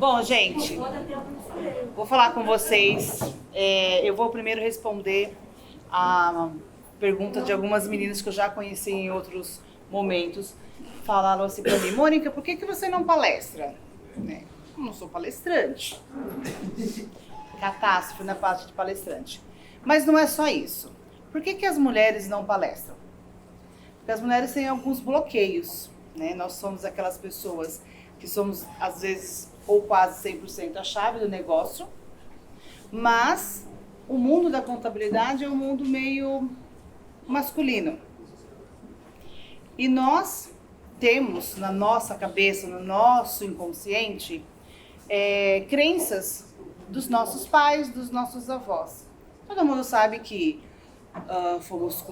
Bom, gente, vou falar com vocês. Eu vou primeiro responder a pergunta de algumas meninas que eu já conheci em outros momentos. Falaram assim para mim: Mônica, por que você não palestra? Eu não sou palestrante. Catástrofe na parte de palestrante. Mas não é só isso. Por que as mulheres não palestram? Porque as mulheres têm alguns bloqueios, né? Nós somos aquelas pessoas que somos, às vezes, ou quase 100% a chave do negócio, mas o mundo da contabilidade é um mundo meio masculino. E nós temos na nossa cabeça, no nosso inconsciente, crenças dos nossos pais, dos nossos avós. Todo mundo sabe que fomos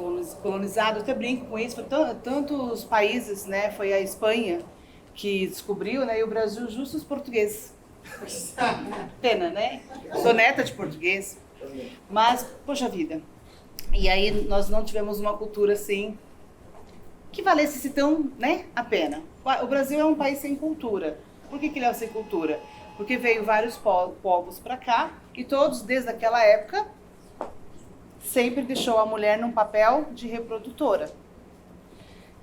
colonizados, eu até brinco com isso, foi tantos países, né? Foi a Espanha que descobriu, né? E o Brasil, justo os portugueses. Pena, né? Sou neta de português. Mas, poxa vida. E aí nós não tivemos uma cultura assim que valesse tão, né, a pena. O Brasil é um país sem cultura. Por que ele é sem cultura? Porque veio vários povos para cá e todos, desde aquela época, sempre deixou a mulher num papel de reprodutora.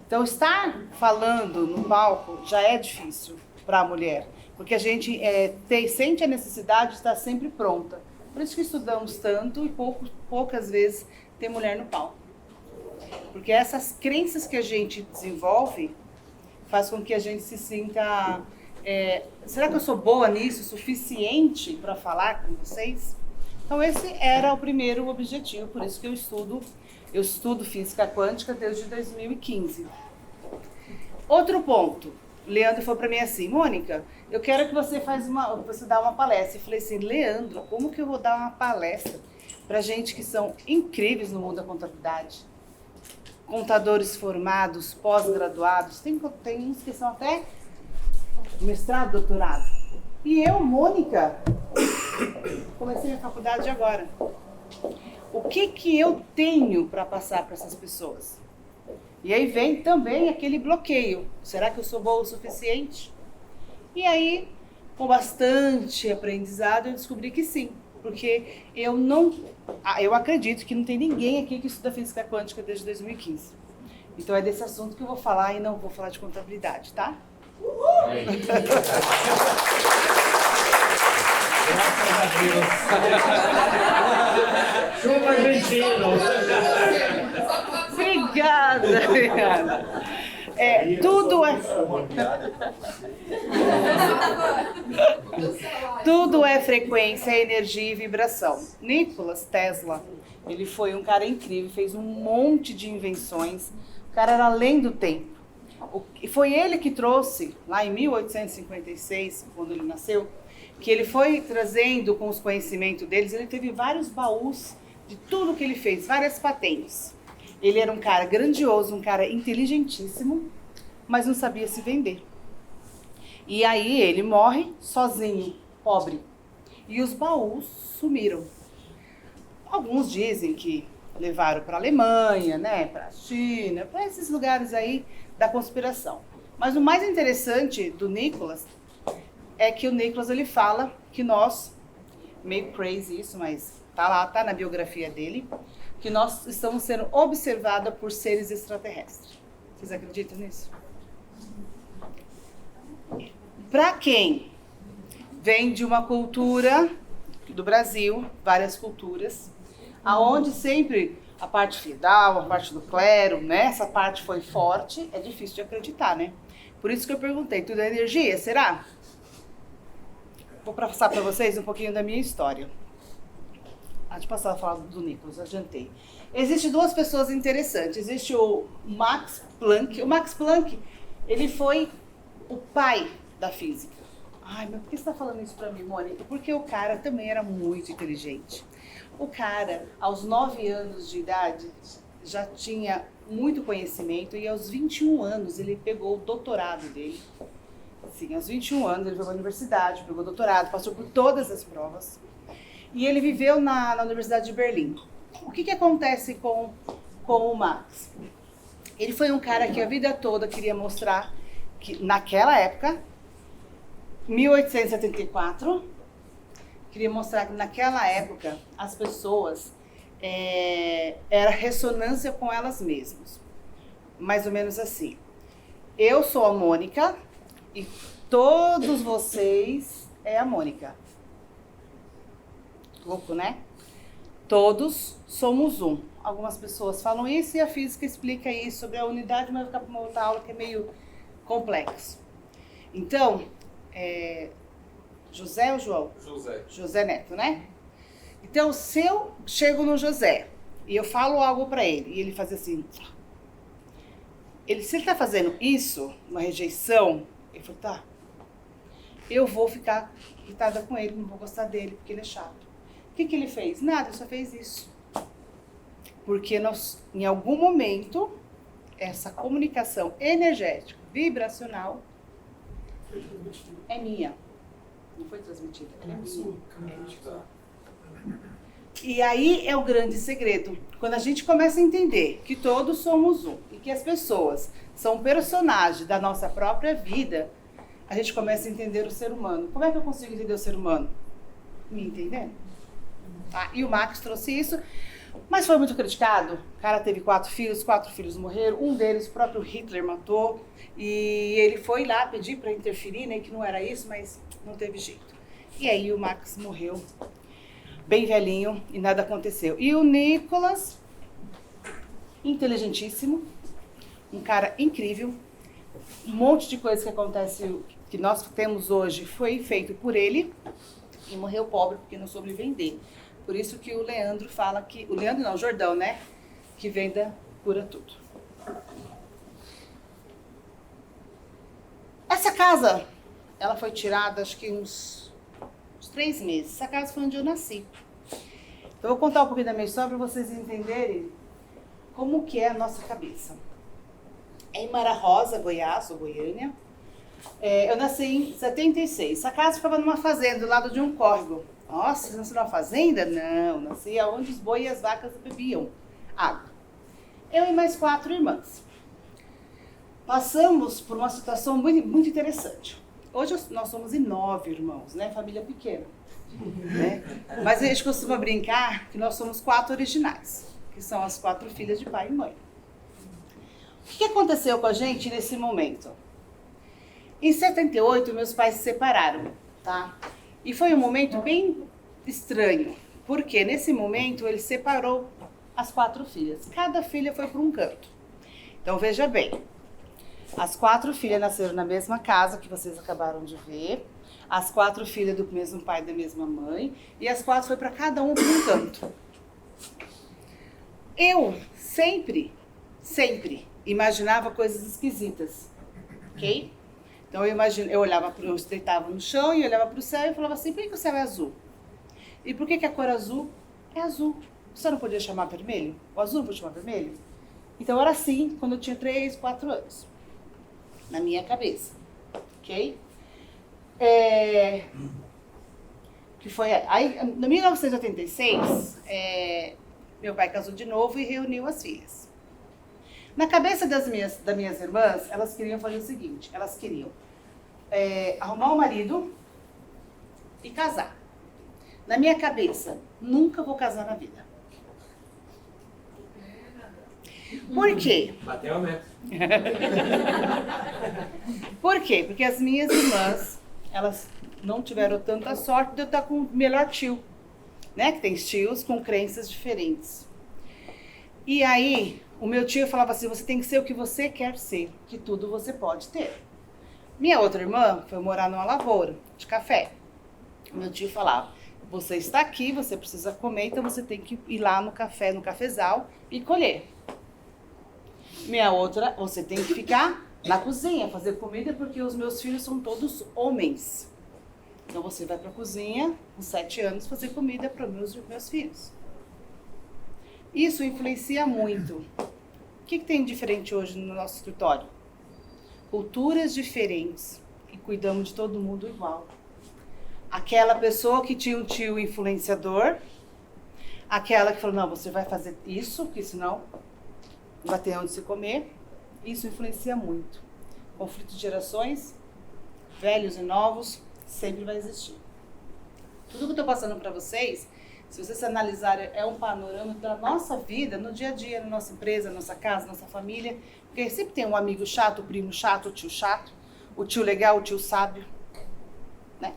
Então, estar falando no palco já é difícil para a mulher, porque a gente sente a necessidade de estar sempre pronta. Por isso que estudamos tanto e poucas vezes tem mulher no palco. Porque essas crenças que a gente desenvolve faz com que a gente se sinta... será que eu sou boa nisso, suficiente para falar com vocês? Então esse era o primeiro objetivo, por isso que eu estudo física quântica desde 2015. Outro ponto, Leandro falou para mim assim: Mônica, eu quero que você dá uma palestra. Eu falei assim: Leandro, como que eu vou dar uma palestra para gente que são incríveis no mundo da contabilidade? Contadores formados, pós-graduados, tem uns que são até mestrado, doutorado. E eu, Mônica, comecei a faculdade agora. O que eu tenho para passar para essas pessoas? E aí vem também aquele bloqueio. Será que eu sou boa o suficiente? E aí, com bastante aprendizado, eu descobri que sim. Porque eu acredito que não tem ninguém aqui que estuda física quântica desde 2015. Então é desse assunto que eu vou falar e não vou falar de contabilidade, tá? Graças a Deus. Chupa argentino. Obrigada. Tudo é frequência, energia e vibração. Nikola Tesla, ele foi um cara incrível, fez um monte de invenções. O cara era além do tempo. E foi ele que trouxe, lá em 1856, quando ele nasceu, que ele foi trazendo com os conhecimentos deles, ele teve vários baús de tudo que ele fez, várias patentes. Ele era um cara grandioso, um cara inteligentíssimo, mas não sabia se vender. E aí ele morre sozinho, pobre. E os baús sumiram. Alguns dizem que levaram para a Alemanha, né, para a China, para esses lugares aí da conspiração. Mas o mais interessante do Nicolas é que o Nicolas, ele fala que nós, meio crazy isso, mas tá na biografia dele, que nós estamos sendo observados por seres extraterrestres. Vocês acreditam nisso? Para quem vem de uma cultura do Brasil, várias culturas, aonde sempre a parte feudal, a parte do clero, né, essa parte foi forte, é difícil de acreditar, né? Por isso que eu perguntei, tudo é energia, será? Vou passar para vocês um pouquinho da minha história. Antes de passar a falar do Nicolas, adiantei. Existem duas pessoas interessantes. Existe o Max Planck. O Max Planck, ele foi o pai da física. Ai, mas por que você está falando isso para mim, Mônica? Porque o cara também era muito inteligente. O cara, aos 9 anos de idade, já tinha muito conhecimento e aos 21 anos ele pegou o doutorado dele. Sim, aos 21 anos ele foi para a universidade, pegou o doutorado, passou por todas as provas. E ele viveu na Universidade de Berlim. O que acontece com o Max? Ele foi um cara que a vida toda queria mostrar que, naquela época, 1874, queria mostrar que naquela época as pessoas era ressonância com elas mesmas. Mais ou menos assim. Eu sou a Mônica e todos vocês é a Mônica. Louco, né? Todos somos um. Algumas pessoas falam isso e a física explica isso sobre a unidade, mas vai ficar para uma outra aula que é meio complexo. Então, José ou João? José. José Neto, né? Então, se eu chego no José e eu falo algo para ele e ele faz assim, se ele está fazendo isso, uma rejeição, ele falou, tá, eu vou ficar irritada com ele, não vou gostar dele porque ele é chato. O que ele fez? Nada, ele só fez isso. Porque em algum momento, essa comunicação energética, vibracional, é minha. Não foi transmitida, é minha. E aí é o grande segredo. Quando a gente começa a entender que todos somos um e que as pessoas são personagens da nossa própria vida, a gente começa a entender o ser humano. Como é que eu consigo entender o ser humano? Me entendendo? Tá? E o Max trouxe isso, mas foi muito criticado. O cara teve 4 filhos morreram, um deles o próprio Hitler matou, e ele foi lá pedir para interferir, né, que não era isso, mas não teve jeito. E aí o Max morreu, bem velhinho, e nada aconteceu. E o Nicolas, inteligentíssimo, um cara incrível, um monte de coisa que acontece, que nós temos hoje, foi feito por ele, e morreu pobre porque não soube vender. Por isso que o Leandro fala que... O Leandro não, o Jordão, né? Que venda cura tudo. Essa casa, ela foi tirada, acho que uns 3 meses. Essa casa foi onde eu nasci. Então, eu vou contar um pouquinho da minha história para vocês entenderem como que é a nossa cabeça. É em Mara Rosa, Goiás, ou Goiânia. Eu nasci em 76. Essa casa ficava numa fazenda, do lado de um córrego. Nossa, você nasceu numa fazenda? Não, nasci onde os bois e as vacas bebiam água. Eu e mais 4 irmãs. Passamos por uma situação muito, muito interessante. Hoje nós somos em 9 irmãos, né? Família pequena. Né? Mas a gente costuma brincar que nós somos 4 originais, que são as 4 filhas de pai e mãe. O que aconteceu com a gente nesse momento? Em 78, meus pais se separaram, tá? E foi um momento bem estranho, porque nesse momento ele separou as 4 filhas. Cada filha foi para um canto. Então veja bem, as 4 filhas nasceram na mesma casa que vocês acabaram de ver, as 4 filhas do mesmo pai e da mesma mãe, e as 4 foi para cada um para um canto. Eu sempre imaginava coisas esquisitas, ok? Então eu olhava, eu deitava no chão e olhava para o céu e falava assim, por que o céu é azul? E por que a cor azul é azul? Você não podia chamar vermelho? O azul não podia chamar vermelho? Então era assim quando eu tinha 3, 4 anos. Na minha cabeça. Ok? Que foi aí, em 1986, meu pai casou de novo e reuniu as filhas. Na cabeça das minhas irmãs, elas queriam fazer o seguinte, elas queriam arrumar um marido e casar. Na minha cabeça, nunca vou casar na vida. Por quê? Bateu a meta. Por quê? Porque as minhas irmãs, elas não tiveram tanta sorte de eu estar com o melhor tio, né? Que tem tios com crenças diferentes. E aí, o meu tio falava assim, você tem que ser o que você quer ser, que tudo você pode ter. Minha outra irmã foi morar numa lavoura de café. O meu tio falava, você está aqui, você precisa comer, então você tem que ir lá no café, no cafezal e colher. Minha outra, você tem que ficar na cozinha, fazer comida, porque os meus filhos são todos homens. Então você vai para a cozinha, com 7 anos, fazer comida para os meus filhos. Isso influencia muito. O que tem de diferente hoje no nosso escritório? Culturas diferentes e cuidamos de todo mundo igual. Aquela pessoa que tinha um tio influenciador, aquela que falou, não, você vai fazer isso, porque senão não vai ter onde se comer. Isso influencia muito. Conflito de gerações, velhos e novos, Sempre vai existir. Tudo que eu estou passando para vocês, se vocês analisarem, é um panorama da nossa vida, no dia a dia, na nossa empresa, na nossa casa, na nossa família. Porque sempre tem um amigo chato, o primo chato, o tio legal, o tio sábio, né?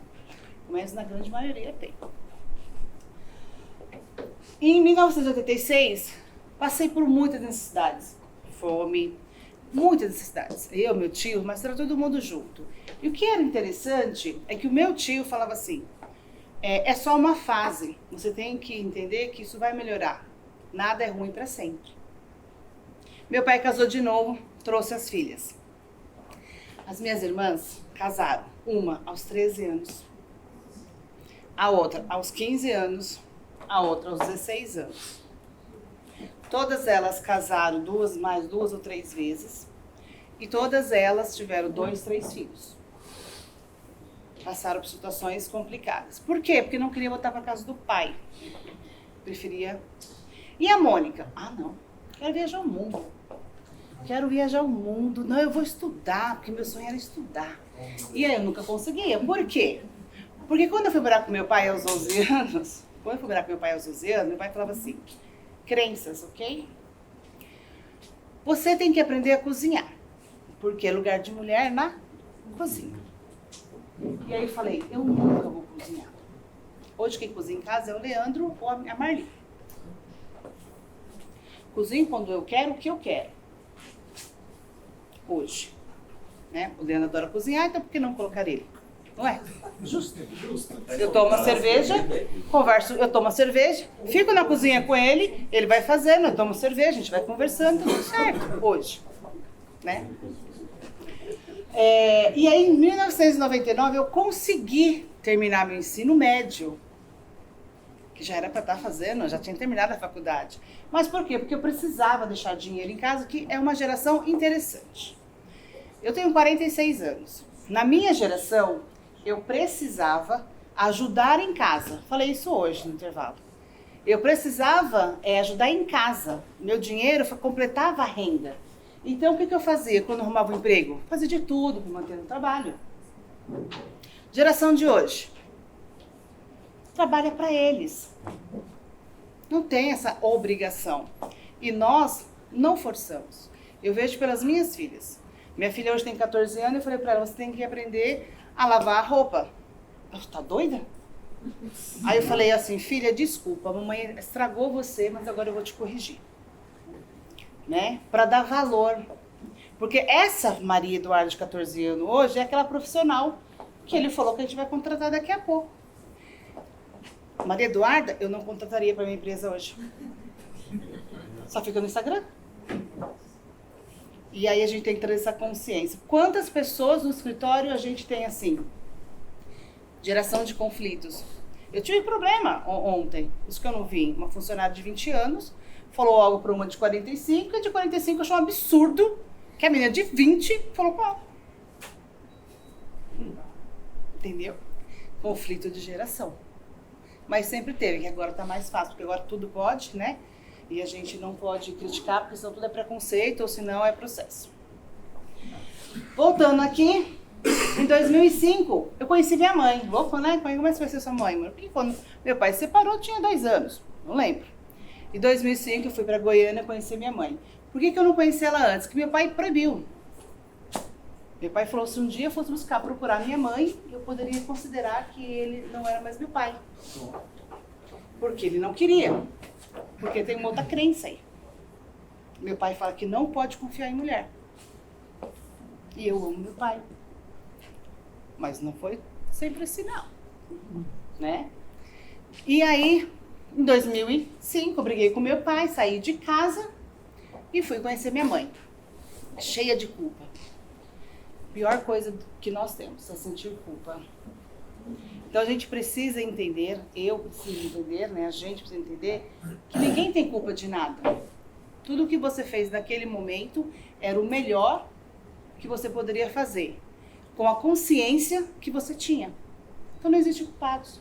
Mas na grande maioria tem. Em 1986, passei por muitas necessidades. Fome, muitas necessidades. Eu, meu tio, mas era todo mundo junto. E o que era interessante é que o meu tio falava assim, é só uma fase, você tem que entender que isso vai melhorar. Nada é ruim para sempre. Meu pai casou de novo, trouxe as filhas. As minhas irmãs casaram, uma aos 13 anos, a outra aos 15 anos, a outra aos 16 anos. Todas elas casaram mais duas ou três vezes e todas elas tiveram 2, 3 filhos. Passaram por situações complicadas. Por quê? Porque não queria voltar para casa do pai. Preferia. E a Mônica? Ah, não. Quero viajar o mundo. Quero viajar o mundo. Não, eu vou estudar, porque meu sonho era estudar. E aí eu nunca conseguia. Por quê? Porque quando eu fui morar com meu pai aos 11 anos, meu pai falava assim, crenças, ok? Você tem que aprender a cozinhar, porque é lugar de mulher na cozinha. E aí eu falei, eu nunca vou cozinhar. Hoje quem cozinha em casa é o Leandro ou a Marli. Cozinho quando eu quero, o que eu quero. Hoje. Né? O Leandro adora cozinhar, então por que não colocar ele? Não é? Justo. Eu tomo uma cerveja, eu tomo uma cerveja, fico na cozinha com ele, ele vai fazendo, eu tomo cerveja, a gente vai conversando, tudo certo, hoje. Né? E aí, em 1999, eu consegui terminar meu ensino médio, que já era para estar fazendo, eu já tinha terminado a faculdade. Mas por quê? Porque eu precisava deixar dinheiro em casa, que é uma geração interessante. Eu tenho 46 anos. Na minha geração, eu precisava ajudar em casa. Falei isso hoje no intervalo. Eu precisava ajudar em casa. Meu dinheiro completava a renda. Então, o que eu fazia quando eu arrumava um emprego? Fazia de tudo para manter o trabalho. Geração de hoje. Trabalha para eles. Não tem essa obrigação. E nós não forçamos. Eu vejo pelas minhas filhas. Minha filha hoje tem 14 anos e eu falei para ela, você tem que aprender a lavar a roupa. Ela, tá doida? Aí eu falei assim, filha, desculpa, a mamãe estragou você, mas agora eu vou te corrigir. Né? Para dar valor. Porque essa Maria Eduarda de 14 anos hoje é aquela profissional que ele falou que a gente vai contratar daqui a pouco. Maria Eduarda, eu não contrataria para minha empresa hoje. Só fica no Instagram. E aí a gente tem que trazer essa consciência. Quantas pessoas no escritório a gente tem assim? Geração de conflitos. Eu tive problema ontem, isso que eu não vi. Uma funcionária de 20 anos falou algo para uma de 45, e a de 45 achou um absurdo que a menina de 20 falou com ela. Entendeu? Conflito de geração. Mas sempre teve, que agora tá mais fácil, porque agora tudo pode, né? E a gente não pode criticar, porque senão tudo é preconceito, ou senão é processo. Voltando aqui, em 2005, eu conheci minha mãe. Louco, né? Como é que você conheceu sua mãe? Porque quando meu pai se separou, eu tinha 2 anos. Não lembro. Em 2005, eu fui para Goiânia conhecer minha mãe. Por que eu não conheci ela antes? Porque meu pai proibiu. Meu pai falou, se um dia eu fosse procurar minha mãe, eu poderia considerar que ele não era mais meu pai. Porque ele não queria. Porque tem uma outra crença aí. Meu pai fala que não pode confiar em mulher. E eu amo meu pai. Mas não foi sempre assim, não. Né? E aí, em 2005, eu briguei com meu pai, saí de casa e fui conhecer minha mãe. Cheia de culpa. Pior coisa que nós temos é sentir culpa. Então a gente precisa entender, eu preciso entender, né? A gente precisa entender que ninguém tem culpa de nada. Tudo que você fez naquele momento era o melhor que você poderia fazer, com a consciência que você tinha. Então não existe culpados.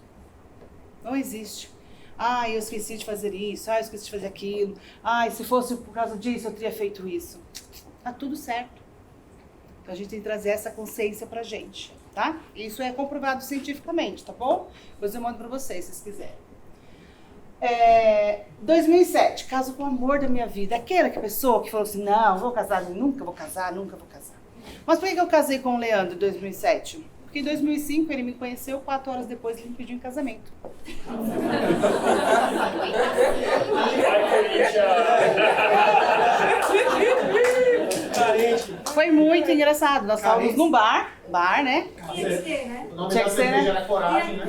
Não existe. Ah, eu esqueci de fazer isso, eu esqueci de fazer aquilo. Se fosse por causa disso, eu teria feito isso. Tá tudo certo. Então a gente tem que trazer essa consciência pra gente. tá? Isso é comprovado cientificamente, tá bom? Depois eu mando pra vocês, se vocês quiserem. 2007, caso com o amor da minha vida. Aquela pessoa que falou assim, não, vou casar, nunca vou casar, nunca vou casar. Mas por que eu casei com o Leandro em 2007? Porque em 2005 ele me conheceu, 4 horas depois ele me pediu em casamento. Foi muito engraçado. Nós estávamos num bar, né? Tinha que ser, né? O nome Tinha da que ser, cerveja né? era coragem, né?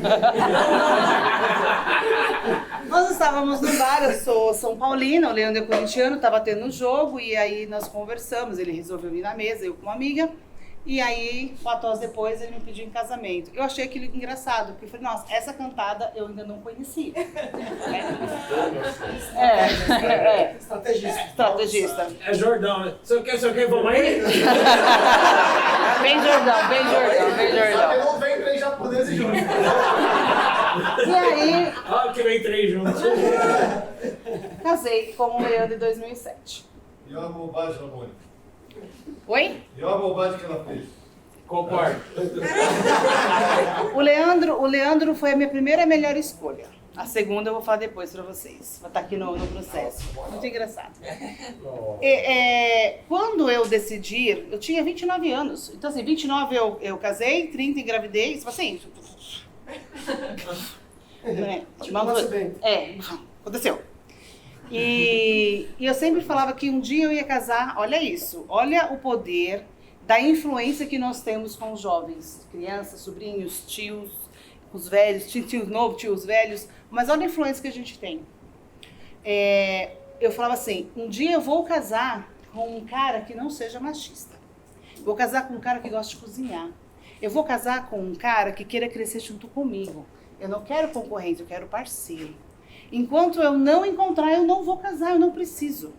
Nós estávamos no bar, eu sou São Paulina, o Leandro é corintiano, estava tendo um jogo e aí nós conversamos, ele resolveu ir na mesa, eu com uma amiga. E aí, 4 horas depois, ele me pediu em casamento. Eu achei aquilo engraçado, porque eu falei, nossa, essa cantada eu ainda não conhecia. Estrategista. É Jordão, né? Você quer, vamos aí? Bem Jordão. Só que não vem 3 japoneses juntos. E aí, Olha que vem 3 juntos. casei com o Leandro em 2007. E olha a bobagem, Ramone. Oi? E olha a bobagem que ela fez. Concordo. O Leandro foi a minha primeira melhor escolha. A segunda eu vou falar depois pra vocês. Vai estar aqui no processo. Muito engraçado. Quando eu decidi, eu tinha 29 anos. Então, assim, 29 eu casei, 30 engravidei. Tipo assim. Aconteceu. E eu sempre falava que um dia eu ia casar. Olha isso. Olha o poder da influência que nós temos com os jovens. Crianças, sobrinhos, tios, os velhos, tios novos, tios velhos. Mas olha a influência que a gente tem. Eu falava assim, um dia eu vou casar com um cara que não seja machista. Vou casar com um cara que gosta de cozinhar. Eu vou casar com um cara que queira crescer junto comigo. Eu não quero concorrente, eu quero parceiro. Enquanto eu não encontrar, eu não vou casar, eu não preciso.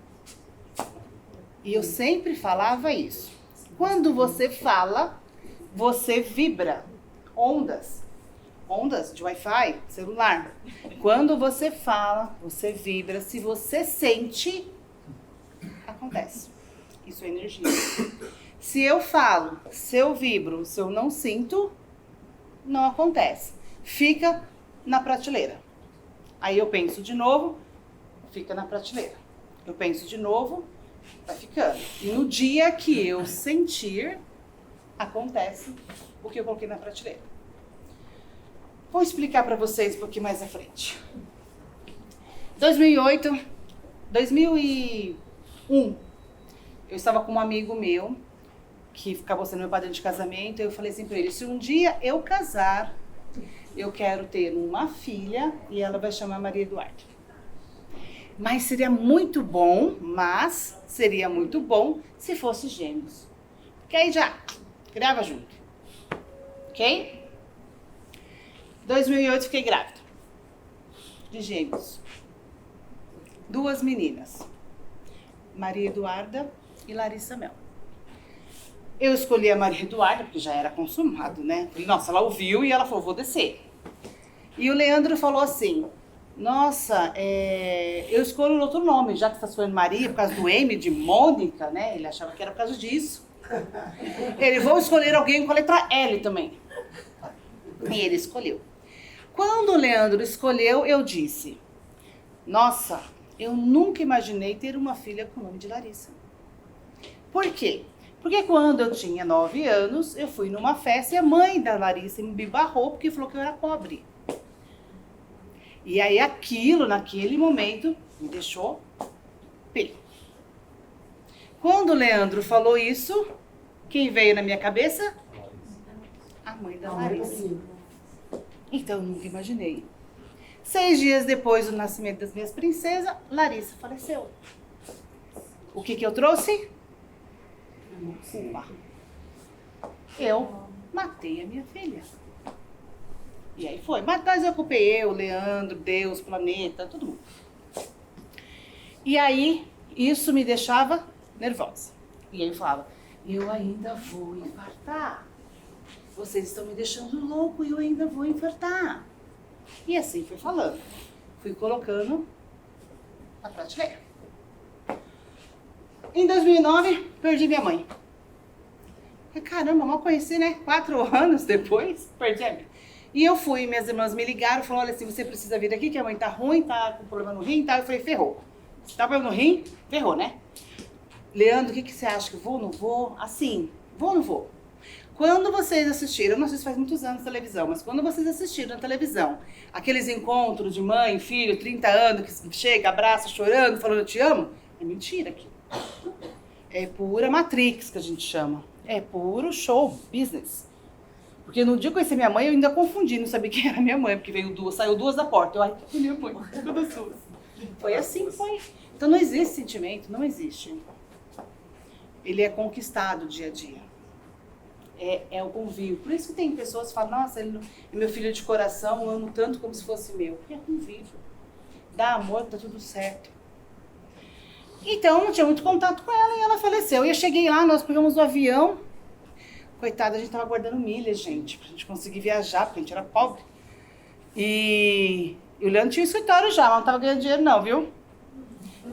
E eu sempre falava isso. Quando você fala, você vibra. Ondas de Wi-Fi, celular. Quando você fala, você vibra. Se você sente, acontece. Isso é energia. Se eu falo, se eu vibro, se eu não sinto, não acontece. Fica na prateleira. Aí eu penso de novo, fica na prateleira. Eu penso de novo, vai ficando. E no dia que eu sentir, acontece o que eu coloquei na prateleira. Vou explicar para vocês um pouquinho mais à frente. 2001, eu estava com um amigo meu, que acabou sendo meu padrinho de casamento, e eu falei assim para ele, se um dia eu casar, eu quero ter uma filha e ela vai chamar Maria Eduarda. Mas seria muito bom se fosse gêmeos. Porque aí já grava junto. Ok? 2008 fiquei grávida. De gêmeos. 2 meninas. Maria Eduarda e Larissa Mel. Eu escolhi a Maria Eduarda, porque já era consumado, né? Falei, nossa, ela ouviu e ela falou, vou descer. E o Leandro falou assim, nossa, eu escolho outro nome, já que você está escolhendo Maria, por causa do M de Mônica, né? Ele achava que era por causa disso. Ele, vou escolher alguém com a letra L também. E ele escolheu. Quando o Leandro escolheu, eu disse, nossa, eu nunca imaginei ter uma filha com o nome de Larissa. Por quê? Porque quando eu tinha 9 anos, eu fui numa festa e a mãe da Larissa me barrou porque falou que eu era pobre. E aí aquilo, naquele momento, me deixou pé. Quando o Leandro falou isso, quem veio na minha cabeça? A mãe da Larissa. Então eu nunca imaginei. 6 dias depois do nascimento das minhas princesas, Larissa faleceu. O que eu trouxe? Eu matei a minha filha. E aí foi. Mas eu culpei eu, Leandro, Deus, planeta, todo mundo. E aí, isso me deixava nervosa. E aí eu falava, eu ainda vou infartar. Vocês estão me deixando louco e eu ainda vou infartar. E assim fui falando. Fui colocando na prateleira. Em 2009, perdi minha mãe. Caramba, mal conheci, né? 4 anos depois, perdi a vida. E eu fui, minhas irmãs me ligaram, falaram, olha, se você precisa vir aqui, que a mãe tá ruim, tá com problema no rim e tal. Eu falei, ferrou. Se tá com problema no rim, ferrou, né? Leandro, o que você acha? Que eu vou, não vou? Assim, vou ou não vou? Quando vocês assistiram, eu não sei se faz muitos anos na televisão, mas quando vocês assistiram na televisão, aqueles encontros de mãe, filho, 30 anos, que chega, abraça, chorando, falando eu te amo, é mentira aquilo. É pura Matrix, que a gente chama. É puro show, business. Porque no dia que eu conheci minha mãe, eu ainda confundi, não sabia quem era minha mãe, porque saiu 2 da porta. Eu, ai, que minha mãe, todas suas. Foi assim, foi. Então não existe sentimento, não existe. Ele é conquistado dia a dia. É o convívio. Por isso que tem pessoas que falam, nossa, ele é meu filho de coração, eu amo tanto como se fosse meu. Porque é convívio. Dá amor, tá tudo certo. Então, não tinha muito contato com ela e ela faleceu. E eu cheguei lá, nós pegamos o avião. Coitada, a gente tava guardando milhas, gente, pra gente conseguir viajar, porque a gente era pobre. E o Leandro tinha um escritório já, mas não tava ganhando dinheiro não, viu?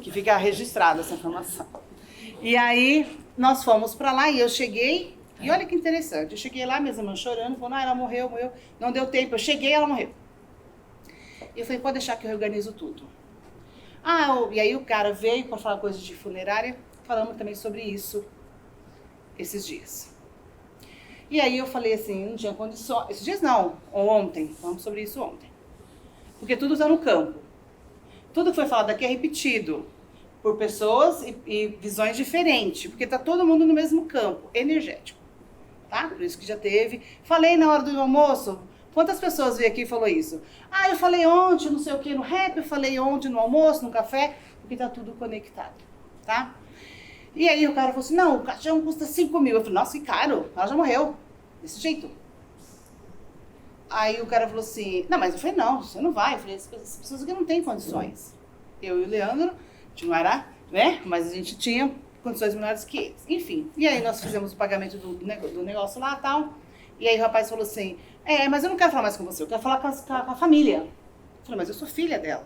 Que fica registrada essa informação. E aí, nós fomos pra lá e eu cheguei, e olha que interessante, eu cheguei lá, minhas irmãs chorando, falando, ela morreu, não deu tempo, eu cheguei, ela morreu. E eu falei, pode deixar que eu organizo tudo. E aí o cara veio para falar coisas de funerária, falamos também sobre isso esses dias. E aí eu falei assim, não tinha condições, esses dias não, ontem, falamos sobre isso ontem. Porque tudo está no campo. Tudo que foi falado aqui é repetido por pessoas e visões diferentes, porque está todo mundo no mesmo campo, energético. Tá? Por isso que já teve. Falei na hora do almoço, quantas pessoas veio aqui e falou isso? Eu falei ontem, não sei o que, no rap, eu falei ontem no almoço, no café, porque tá tudo conectado, tá? E aí o cara falou assim, não, o caixão custa 5 mil. Eu falei, nossa, que caro, ela já morreu, desse jeito. Aí o cara falou assim, não, mas eu falei, não, você não vai. Eu falei, as pessoas aqui não têm condições. Eu e o Leandro, a gente não era, né, mas a gente tinha condições menores que eles. Enfim, e aí nós fizemos o pagamento do negócio lá e tal. E aí o rapaz falou assim, mas eu não quero falar mais com você, eu quero falar com a família. Eu falei, mas eu sou filha dela.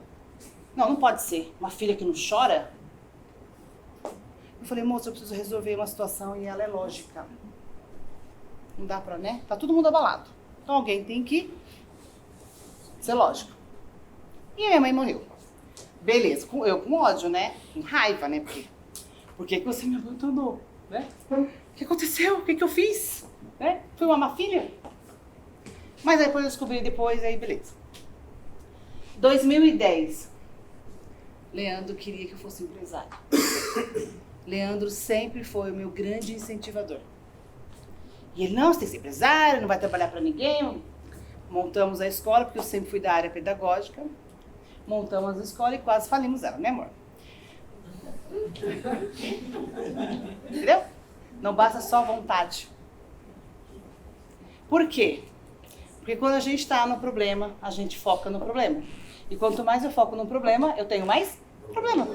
Não pode ser. Uma filha que não chora? Eu falei, moça, eu preciso resolver uma situação e ela é lógica. Não dá pra, né? Tá todo mundo abalado. Então alguém tem que ser lógico. E a minha mãe morreu. Beleza, eu com ódio, né? Com raiva, né? Por que você me abandonou? Né? O que aconteceu? O que eu fiz? Né? Fui uma má filha? Mas aí depois eu descobri aí beleza. 2010. Leandro queria que eu fosse empresário. Leandro sempre foi o meu grande incentivador. E ele, não, você tem que ser empresário, não vai trabalhar para ninguém. Montamos a escola, porque eu sempre fui da área pedagógica. Montamos a escola e quase falimos ela, né, amor? Entendeu? Não basta só vontade. Por quê? Porque quando a gente está no problema, a gente foca no problema. E quanto mais eu foco no problema, eu tenho mais problema.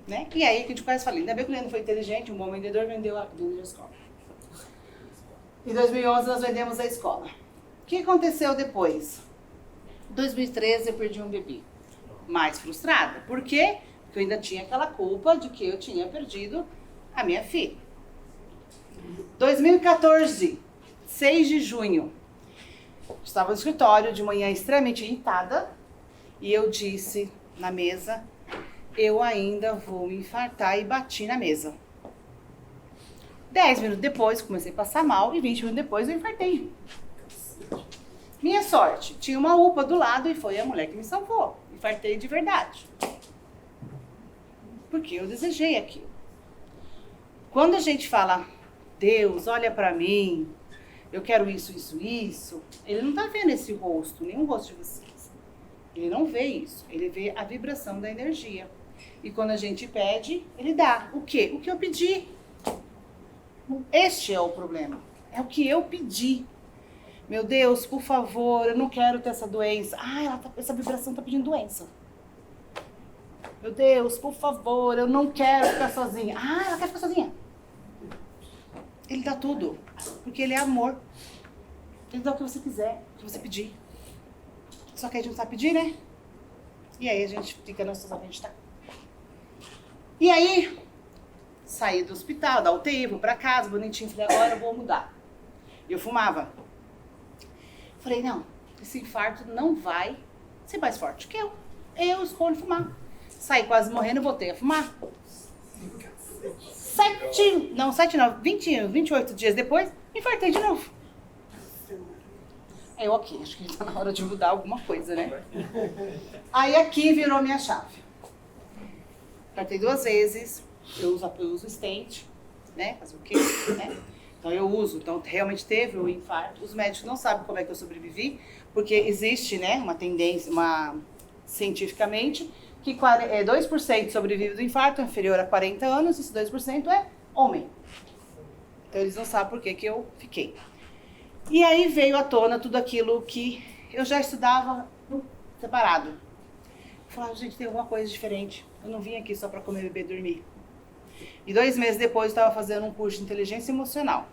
Né? E aí que a gente quase fala, ainda bem que o Leandro foi inteligente, um bom vendedor, vendeu a escola. Em 2011 nós vendemos a escola. O que aconteceu depois? Em 2013 eu perdi um bebê. Mais frustrada. Por quê? Porque eu ainda tinha aquela culpa de que eu tinha perdido a minha filha. 2014, 6 de junho. Estava no escritório de manhã extremamente irritada e eu disse na mesa, eu ainda vou me infartar e bati na mesa. 10 minutos depois comecei a passar mal e 20 minutos depois eu infartei. Minha sorte, tinha uma UPA do lado e foi a mulher que me salvou. Infartei de verdade. Porque eu desejei aquilo. Quando a gente fala, Deus, olha pra mim, eu quero isso, isso, isso, ele não tá vendo esse rosto, nenhum rosto de vocês. Ele não vê isso, ele vê a vibração da energia. E quando a gente pede, ele dá. O quê? O que eu pedi. Este é o problema. É o que eu pedi. Meu Deus, por favor, eu não quero ter essa doença. Essa vibração tá pedindo doença. Meu Deus, por favor, eu não quero ficar sozinha. Ela quer ficar sozinha. Ele dá tudo, porque ele é amor. Ele dá o que você quiser, o que você pedir. Só que a gente não sabe pedir, né? E aí a gente fica na situação que a gente tá. E aí, saí do hospital, da UTI, vou pra casa, bonitinho, falei, agora eu vou mudar. Eu fumava. Falei, não, esse infarto não vai ser mais forte que eu. Eu escolho fumar. Saí quase morrendo e voltei a fumar. 28 dias depois, me infartei de novo. Aí eu, ok, acho que tá na hora de mudar alguma coisa, né? Aí aqui virou minha chave. Infartei 2 vezes, eu uso stent, né? Fazer o quê? Né? Então eu uso, então realmente teve o infarto. Os médicos não sabem como é que eu sobrevivi, porque existe, né, uma tendência, cientificamente, que 2% sobrevive do infarto inferior a 40 anos, esse 2% é homem. Então eles não sabem por que eu fiquei. E aí veio à tona tudo aquilo que eu já estudava separado. Eu falava, gente, tem alguma coisa diferente. Eu não vim aqui só para comer, beber e dormir. E 2 meses depois eu estava fazendo um curso de inteligência emocional,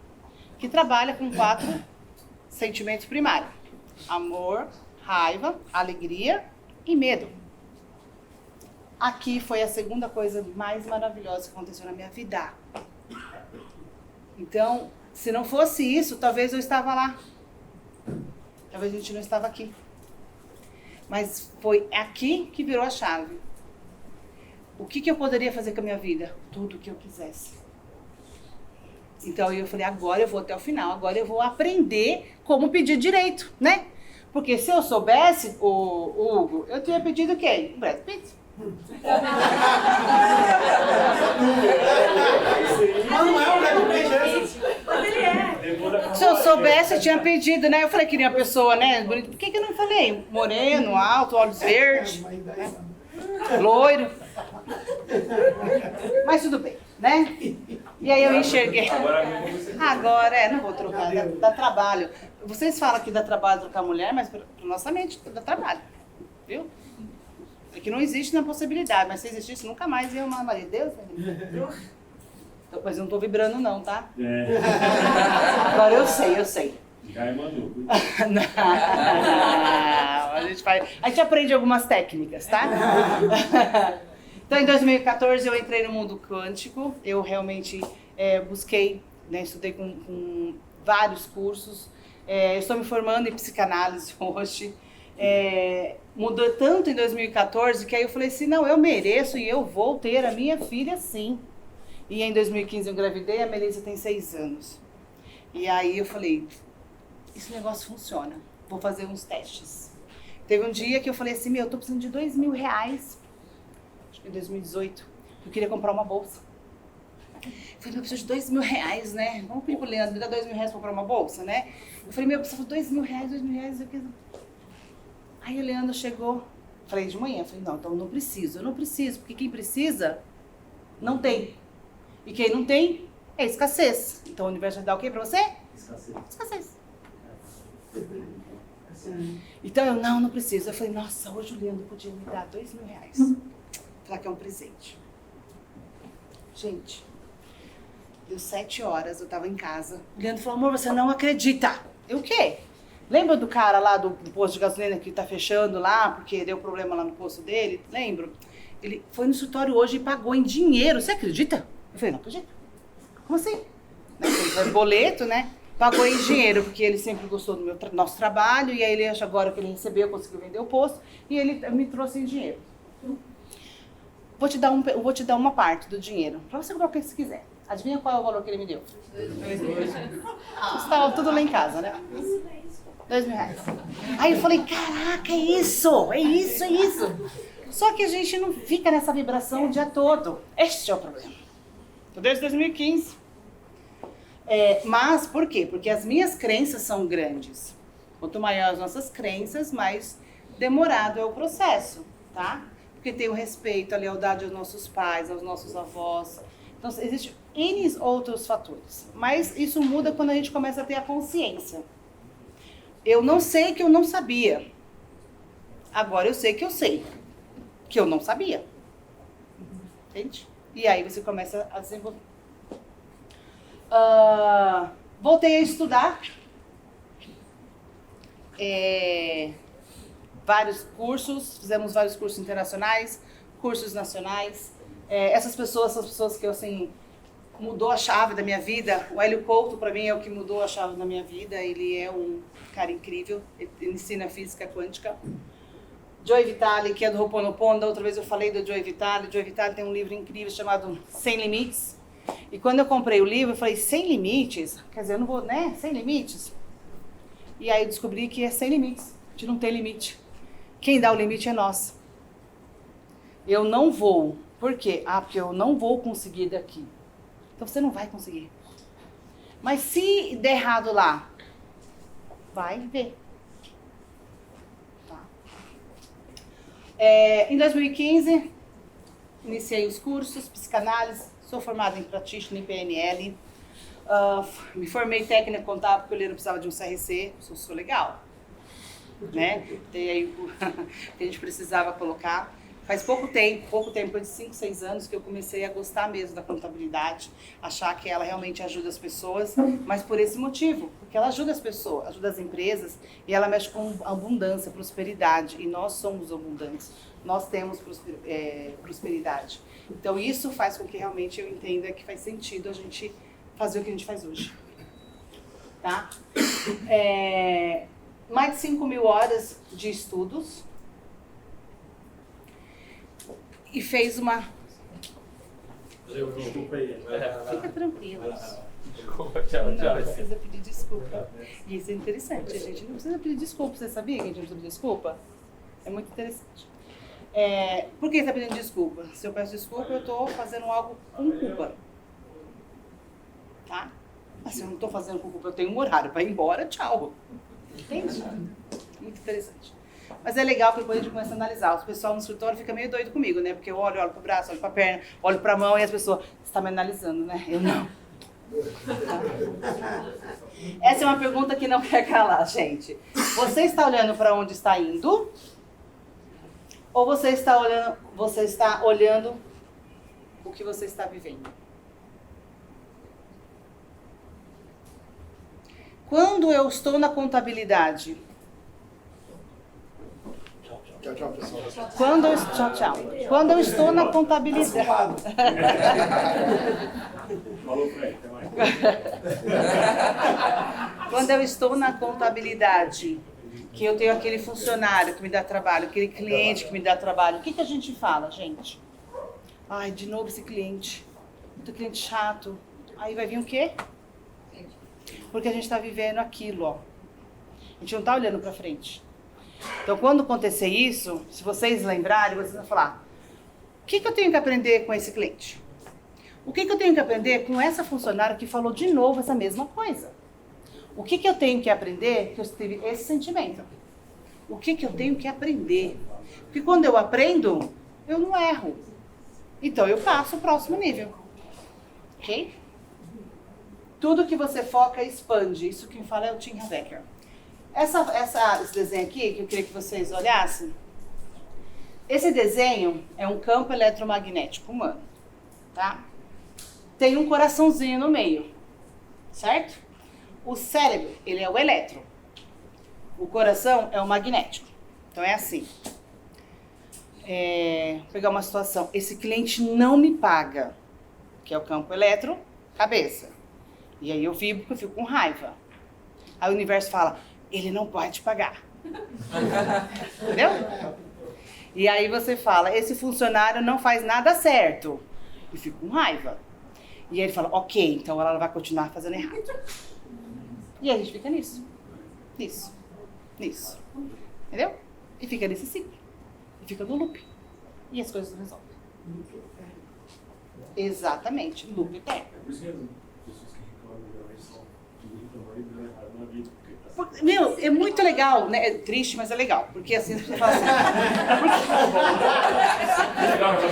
que trabalha com 4 sentimentos primários. Amor, raiva, alegria e medo. Aqui foi a segunda coisa mais maravilhosa que aconteceu na minha vida. Então, se não fosse isso, talvez eu estava lá. Talvez a gente não estava aqui. Mas foi aqui que virou a chave. O que eu poderia fazer com a minha vida? Tudo o que eu quisesse. Então eu falei, agora eu vou até o final, agora eu vou aprender como pedir direito, né? Porque se eu soubesse, o Hugo, eu tinha pedido quem? O Brad Pitt. Não é o Brad Pitt, Se eu soubesse, eu tinha pedido, né? Eu falei que queria uma pessoa, né? Bonita. Por que eu não falei? Moreno, alto, olhos verdes, né? Loiro. Mas tudo bem, né? E aí eu enxerguei. Agora, não vou trocar, dá trabalho. Vocês falam que dá trabalho trocar mulher, mas para nossa mente dá trabalho, viu? É que não existe na possibilidade, mas se existisse, nunca mais ia amar marido. Deus, mas eu não tô vibrando não, tá? É. Agora eu sei. Já mandou. Não, a gente aprende algumas técnicas, tá? Então, em 2014, eu entrei no mundo quântico. Eu realmente busquei, né, estudei com vários cursos. Eu estou me formando em psicanálise hoje. Mudou tanto em 2014 que aí eu falei assim, não, eu mereço e eu vou ter a minha filha sim. E em 2015 eu engravidei, a Melissa tem 6 anos. E aí eu falei, esse negócio funciona, vou fazer uns testes. Teve um dia que eu falei assim, eu tô precisando de R$2.000, acho que em 2018, eu queria comprar uma bolsa. Eu falei, eu preciso de R$2.000, né? Vamos pedir pro Leandro, me dá R$2.000 pra comprar uma bolsa, né? Eu falei, eu preciso de R$2.000, eu quis... Aí o Leandro chegou, falei de manhã, falei, não, então eu não preciso, porque quem precisa, não tem. E quem não tem, é escassez. Então o universo vai dar o quê pra você? Escassez. Então eu, não preciso. Eu falei, nossa, hoje o Leandro podia me dar R$2.000. Falar que é um presente. Gente, deu 7 horas, eu tava em casa. O Leandro falou, amor, você não acredita. Eu o quê? Lembra do cara lá do posto de gasolina que tá fechando lá, porque deu problema lá no posto dele? Lembro? Ele foi no escritório hoje e pagou em dinheiro. Você acredita? Eu falei, não acredito. Como assim? Ele faz boleto, né? Pagou em dinheiro, porque ele sempre gostou do nosso trabalho, e aí ele acha agora que ele recebeu, conseguiu vender o posto, e ele me trouxe em dinheiro. Vou te dar uma parte do dinheiro, pra você comprar o que você quiser. Adivinha qual é o valor que ele me deu? Estava tudo lá em casa, né? R$2.000. Aí eu falei, caraca, é isso. Só que a gente não fica nessa vibração o dia todo. Este é o problema. Tô desde 2015. Mas por quê? Porque as minhas crenças são grandes. Quanto maior as nossas crenças, mais demorado é o processo, tá? Porque tem o respeito, a lealdade aos nossos pais, aos nossos avós. Então, existem N outros fatores. Mas isso muda quando a gente começa a ter a consciência. Eu não sei que eu não sabia. Agora eu sei que eu sei. Que eu não sabia. Entende? E aí você começa a desenvolver. Voltei a estudar. Vários cursos. Fizemos vários cursos internacionais, cursos nacionais. Essas pessoas são as pessoas que eu, assim, mudou a chave da minha vida. O Hélio Couto, para mim, é o que mudou a chave da minha vida. Ele é um cara incrível, ele ensina física quântica. Joe Vitale, que é do Ho'oponopono, da outra vez eu falei do Joe Vitale. Joe Vitale tem um livro incrível chamado Sem Limites. E quando eu comprei o livro, eu falei, sem limites? Quer dizer, eu não vou, né? Sem limites? E aí eu descobri que é sem limites, a gente não tem limite. Quem dá o limite é nós. Eu não vou. Por quê? Ah, porque eu não vou conseguir daqui. Então você não vai conseguir. Mas se der errado lá, vai ver. Tá. Em 2015, iniciei os cursos, psicanálise, sou formada em practitioner, em PNL. Me formei técnica contábil porque o Leandro precisava de um CRC, sou legal. Né? Tem aí o que a gente precisava colocar. Faz pouco tempo, depois de 5, 6 anos, que eu comecei a gostar mesmo da contabilidade, achar que ela realmente ajuda as pessoas, mas por esse motivo, porque ela ajuda as pessoas, ajuda as empresas, e ela mexe com abundância, prosperidade, e nós somos abundantes, nós temos prosperidade. Então isso faz com que realmente eu entenda que faz sentido a gente fazer o que a gente faz hoje. Tá? Mais de 5.000 horas de estudos, e fez uma... Desculpa aí. Fica tranquilo. Tchau, Não precisa pedir desculpa. E isso é interessante, a gente não precisa pedir desculpa. Você sabia que a gente não precisa pedir desculpa? É muito interessante. Por que você está pedindo desculpa? Se eu peço desculpa, eu estou fazendo algo com culpa. Tá? Mas se eu não estou fazendo com culpa, eu tenho um horário para ir embora, tchau. Entende? Muito interessante. Mas é legal que depois a gente começa a analisar. O pessoal no escritório fica meio doido comigo, né? Porque eu olho pro braço, olho pra perna, olho pra mão e as pessoas, você está me analisando, né? Eu não. Essa é uma pergunta que não quer calar, gente. Você está olhando para onde está indo? Ou você está olhando o que você está vivendo? Quando eu estou na contabilidade... Tchau, tchau, pessoal. Tchau. Quando eu estou na contabilidade... Falou pra ele, até mais. Quando eu estou na contabilidade, que eu tenho aquele funcionário que me dá trabalho, aquele cliente que me dá trabalho, o que a gente fala, gente? Ai, de novo esse cliente. Muito cliente chato. Aí vai vir o quê? Porque a gente está vivendo aquilo, ó. A gente não está olhando para frente. Então, quando acontecer isso, se vocês lembrarem, vocês vão falar, o que eu tenho que aprender com esse cliente? O que eu tenho que aprender com essa funcionária que falou de novo essa mesma coisa? O que eu tenho que aprender que eu tive esse sentimento? O que eu tenho que aprender? Porque quando eu aprendo, eu não erro. Então, eu passo o próximo nível. Ok? Tudo que você foca expande. Isso quem fala é o Tim Habecker. Esse desenho aqui, que eu queria que vocês olhassem, esse desenho é um campo eletromagnético humano, tá? Tem um coraçãozinho no meio, certo? O cérebro, ele é o elétron. O coração é o magnético. Então é assim. Vou pegar uma situação. Esse cliente não me paga, que é o campo elétron, cabeça. E aí eu vibro porque eu fico com raiva. Aí o universo fala, ele não pode te pagar. Entendeu? E aí você fala, esse funcionário não faz nada certo. E fico com raiva. E aí ele fala, ok, então ela vai continuar fazendo errado. E aí a gente fica nisso. Nisso. Entendeu? E fica nesse ciclo. E fica no loop. E as coisas não resolvem. Exatamente, loop eterno. Meu, é muito legal, né? É triste, mas é legal. Porque assim, você fala assim...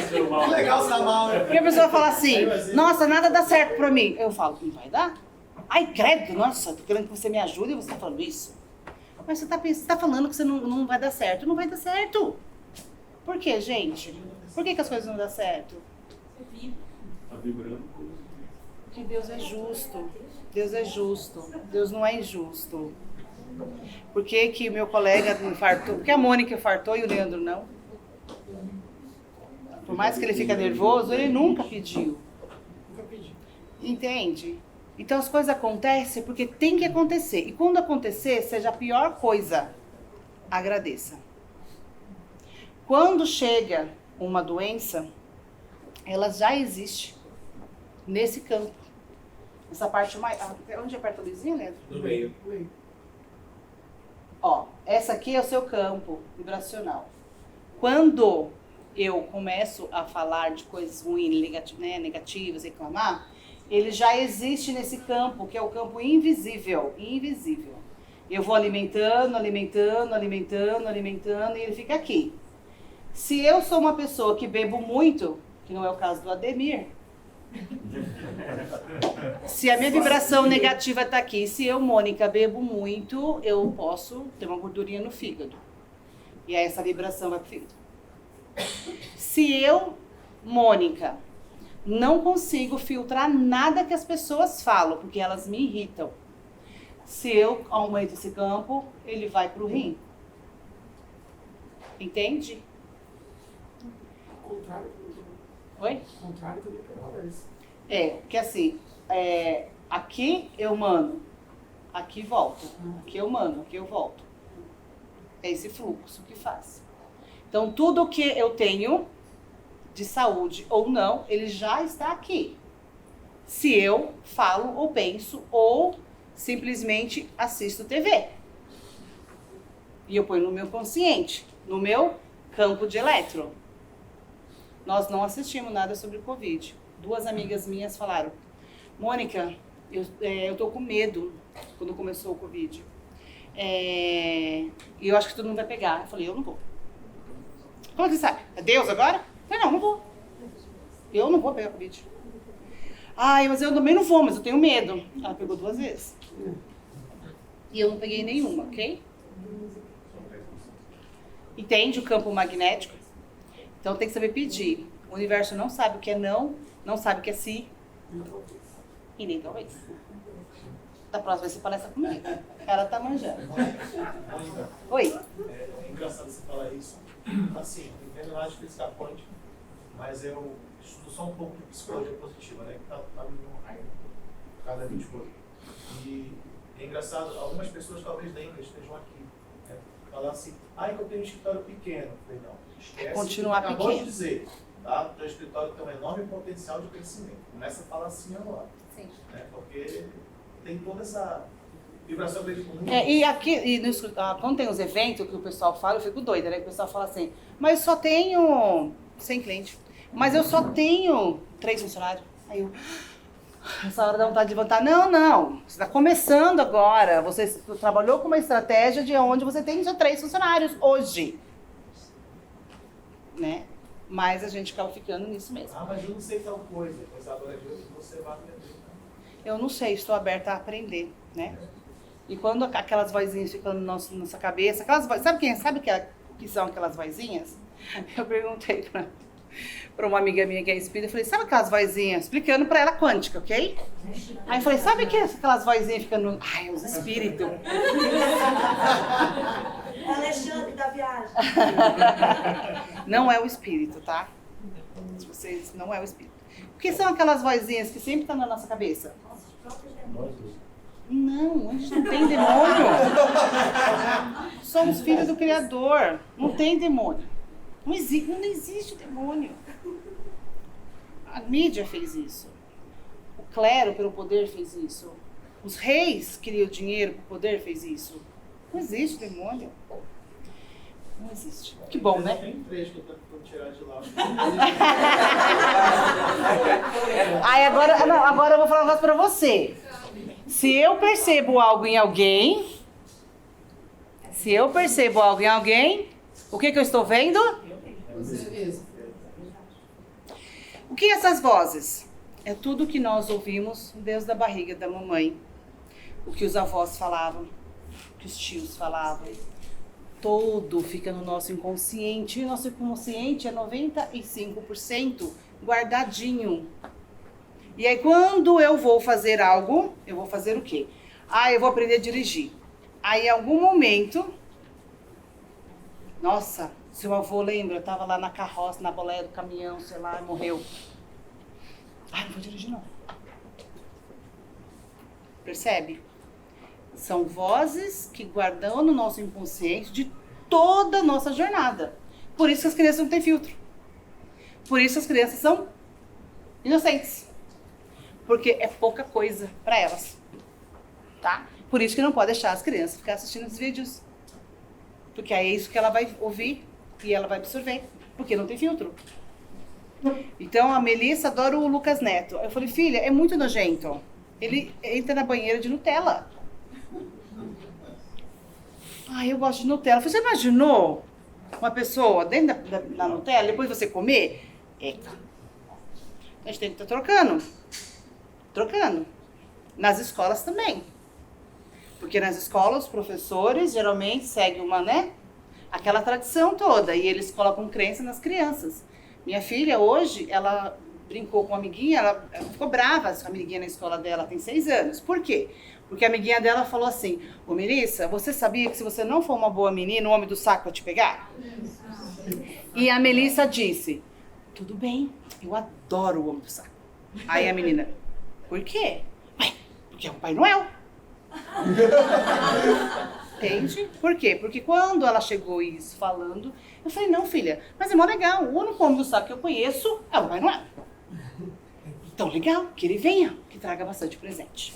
Que legal essa mal, né? Porque a pessoa fala assim, nossa, nada dá certo pra mim. Eu falo, não vai dar? Ai, credo, nossa, tô querendo que você me ajude e você tá falando isso. Mas você tá falando que você não vai dar certo. Não vai dar certo. Por quê, gente? Por que as coisas não dão certo? Tá vibrando. Porque Deus é justo. Deus é justo. Deus não é injusto. Por que meu colega infartou? Por que a Mônica infartou e o Leandro não? Por mais que ele fica nervoso, ele nunca pediu. Entende? Então as coisas acontecem porque tem que acontecer. E quando acontecer, seja a pior coisa, agradeça. Quando chega uma doença, ela já existe nesse campo. Essa parte mais... Onde aperta a luzinha, Leandro? No meio. Ó, essa aqui é o seu campo vibracional. Quando eu começo a falar de coisas ruins, negativas, reclamar, ele já existe nesse campo, que é o campo invisível. Invisível. Eu vou alimentando, alimentando, alimentando, alimentando, e ele fica aqui. Se eu sou uma pessoa que bebo muito, que não é o caso do Ademir, se a minha vibração negativa está aqui, se eu, Mônica, bebo muito, eu posso ter uma gordurinha no fígado. E aí essa vibração vai pro fígado. Se eu, Mônica, não consigo filtrar nada que as pessoas falam, porque elas me irritam. Se eu aumento esse campo, ele vai pro rim. Entende? Contrário. Oi? Contrário também é isso. Porque assim, aqui eu mando, aqui volta, aqui eu mando, aqui eu volto. É esse fluxo que faz. Então tudo que eu tenho de saúde ou não, ele já está aqui. Se eu falo ou penso ou simplesmente assisto TV. E eu ponho no meu consciente, no meu campo de elétron. Nós não assistimos nada sobre o Covid. 2 amigas minhas falaram, Mônica, eu tô com medo quando começou o Covid. E eu acho que todo mundo vai pegar. Eu falei, eu não vou. Como você sabe? É Deus agora? Eu falei, não vou. Eu não vou pegar Covid. Ai, mas eu também não vou, mas eu tenho medo. Ela pegou 2 vezes. E eu não peguei nenhuma, ok? Entende o campo magnético? Então tem que saber pedir. O universo não sabe o que é não sabe o que é sim. E nem talvez. Da próxima vez você palestra comigo. Ela tá manjando. Oi? É engraçado você falar isso. Assim, eu entendo nada de física quântica, mas eu estudo só um pouco de psicologia positiva, né? Que tá cada 20 coisas. E é engraçado, algumas pessoas talvez da Índia estejam aqui. Né? Falar assim, que eu tenho um escritório pequeno. Eu falei, não, esquece. Continuar acabou pequeno. de dizer, tá? O teu escritório tem um enorme potencial de crescimento. Começa a falar assim agora. Sim. Né? Porque tem toda essa vibração dele com muito. E aqui, quando tem os eventos que o pessoal fala, eu fico doida, né? O pessoal fala assim, mas eu só tenho 100 clientes, mas eu só tenho 3 funcionários. Aí eu, essa hora dá vontade de levantar. Não, você está começando agora. Você trabalhou com uma estratégia de onde você tem já 3 funcionários hoje. Né? Mas a gente acaba ficando nisso mesmo. Mas eu não sei tal coisa. Mas agora de hoje você vai aprender. Eu não sei, estou aberta a aprender, né? E quando aquelas vozinhas ficam na nossa cabeça, sabe que são aquelas vozinhas? Eu perguntei para uma amiga minha que é espírita, eu falei, sabe aquelas vozinhas? Explicando para ela quântica, ok? Aí eu falei, sabe que aquelas vozinhas ficam no... Ai, os espíritos. Alexandre da viagem. Não é o espírito, tá? Vocês não é o espírito. O que são aquelas vozinhas que sempre estão na nossa cabeça? Não, a gente não tem demônio. Somos filhos do Criador. Não tem demônio. Não existe demônio. A mídia fez isso. O clero, pelo poder, fez isso. Os reis queriam dinheiro, pelo poder, fez isso. Não existe demônio. Não existe. Que bom, né? Tem 3 que eu tô tentando tirar de lá. Aí agora eu vou falar um negócio pra você. Se eu percebo algo em alguém, o que eu estou vendo? Você mesmo. O que é essas vozes? É tudo que nós ouvimos desde a barriga da mamãe. O que os avós falavam, o que os tios falavam. Todo fica no nosso inconsciente. E o nosso inconsciente é 95% guardadinho. E aí quando eu vou fazer algo, eu vou fazer o quê? Eu vou aprender a dirigir. Aí em algum momento, nossa, seu avô lembra, eu tava lá na carroça, na boleia do caminhão, sei lá, morreu. Não vou dirigir não. Percebe? São vozes que guardam no nosso inconsciente de toda a nossa jornada. Por isso que as crianças não têm filtro. Por isso as crianças são inocentes. Porque é pouca coisa para elas. Tá? Por isso que não pode deixar as crianças ficar assistindo esses vídeos. Porque é isso que ela vai ouvir e ela vai absorver. Porque não tem filtro. Então a Melissa adora o Lucas Neto. Eu falei, filha, é muito nojento. Ele entra na banheira de Nutella. Ai, eu gosto de Nutella. Você imaginou uma pessoa dentro da Nutella, depois você comer? Eca. A gente tem que estar trocando. Trocando. Nas escolas também. Porque nas escolas, os professores geralmente seguem uma, né? Aquela tradição toda. E eles colocam crença nas crianças. Minha filha, hoje, ela brincou com uma amiguinha, ela ficou brava com a amiguinha na escola dela, tem 6 anos. Por quê? Porque a amiguinha dela falou assim, ô Melissa, você sabia que se você não for uma boa menina, o homem do saco vai te pegar? E a Melissa disse, tudo bem, eu adoro o homem do saco. Aí a menina, por quê? Ué, porque é o Pai Noel. Entende? Por quê? Porque quando ela chegou isso falando, eu falei, não filha, mas é mó legal, o único homem do saco que eu conheço é o Pai Noel. Então legal, que ele venha, que traga bastante presente.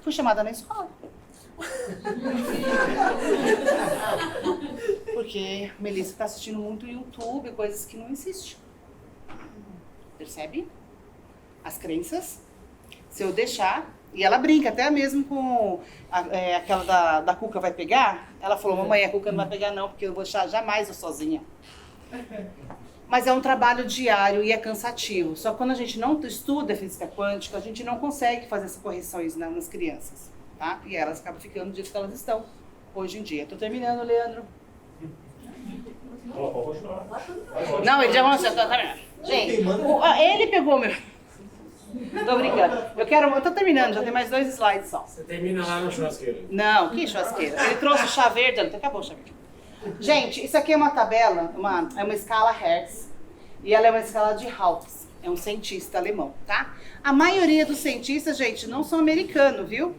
Fui chamada na escola. Porque a Melissa está assistindo muito YouTube, coisas que não existem. Percebe? As crenças, se eu deixar... E ela brinca, até mesmo com aquela da Cuca vai pegar. Ela falou, mamãe, a Cuca não vai pegar não, porque eu vou deixar jamais eu sozinha. Mas é um trabalho diário e é cansativo. Só que quando a gente não estuda física quântica, a gente não consegue fazer essas correções nas crianças. Tá? E elas acabam ficando do jeito que elas estão hoje em dia. Tô terminando, Leandro. Não, ele já vai acertar. Gente, ele pegou meu... Tô brincando. Eu tô terminando, já tem mais 2 slides só. Você termina lá no churrasqueiro. Não, que churrasqueira. Ele trouxe o chá verde, acabou o chá verde. Gente, isso aqui é uma tabela, é uma escala Hertz. E ela é uma escala de Hawkes. É um cientista alemão, tá? A maioria dos cientistas, gente, não são americanos, viu?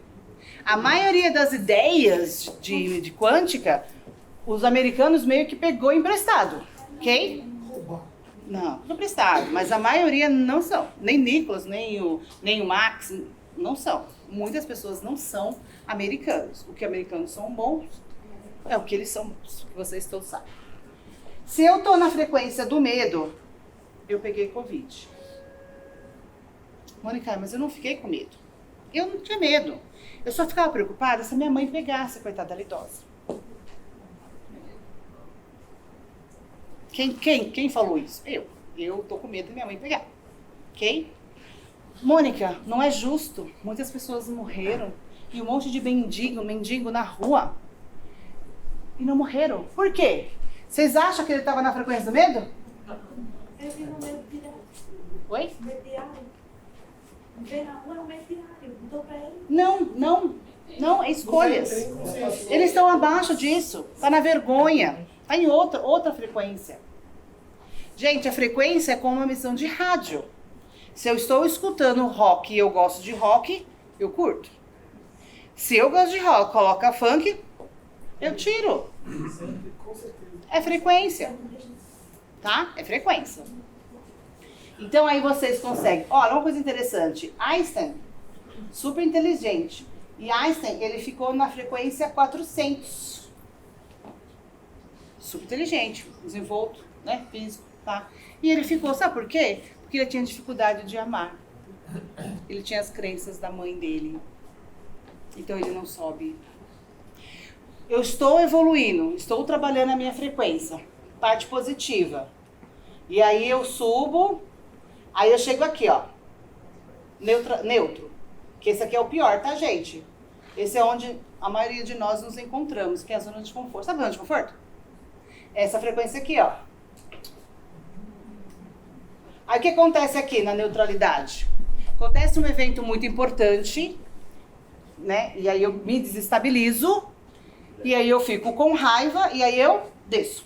A maioria das ideias de quântica, os americanos meio que pegou emprestado, ok? Não emprestado, mas a maioria não são. Nem Nicholas, nem o Max, não são. Muitas pessoas não são americanos. O que americanos são bons é o que eles são, que vocês todos sabem. Se eu tô na frequência do medo, eu peguei Covid. Mônica, mas eu não fiquei com medo. Eu não tinha medo. Eu só ficava preocupada se a minha mãe pegasse, coitada, ela idosa. Quem falou isso? Eu. Eu tô com medo de minha mãe pegar. Ok? Mônica, não é justo. Muitas pessoas morreram e um monte de mendigo na rua. E não morreram. Por quê? Vocês acham que ele estava na frequência do medo? Eu vi no medo diário. Oi? Medo diário. Ver na rua é um medo diário. Não tô pra ele. Não, é escolhas. Eles estão abaixo disso. Tá na vergonha. Tá em outra frequência. Gente, a frequência é como uma emissão de rádio. Se eu estou escutando rock e eu gosto de rock, eu curto. Se eu gosto de rock, coloca funk, eu tiro. É frequência. Tá? É frequência. Então aí vocês conseguem. Olha, uma coisa interessante. Einstein, super inteligente. E Einstein, ele ficou na frequência 400. Super inteligente, desenvolto, né? Físico, tá? E ele ficou, sabe por quê? Porque ele tinha dificuldade de amar. Ele tinha as crenças da mãe dele. Então ele não sobe. Eu estou evoluindo, estou trabalhando a minha frequência, parte positiva. E aí eu subo, aí eu chego aqui, ó. Neutro. Que esse aqui é o pior, tá, gente? Esse é onde a maioria de nós nos encontramos, que é a zona de conforto. Sabe a zona de conforto? Essa frequência aqui, ó. Aí o que acontece aqui na neutralidade? Acontece um evento muito importante, né? E aí eu me desestabilizo, e aí eu fico com raiva, e aí eu desço.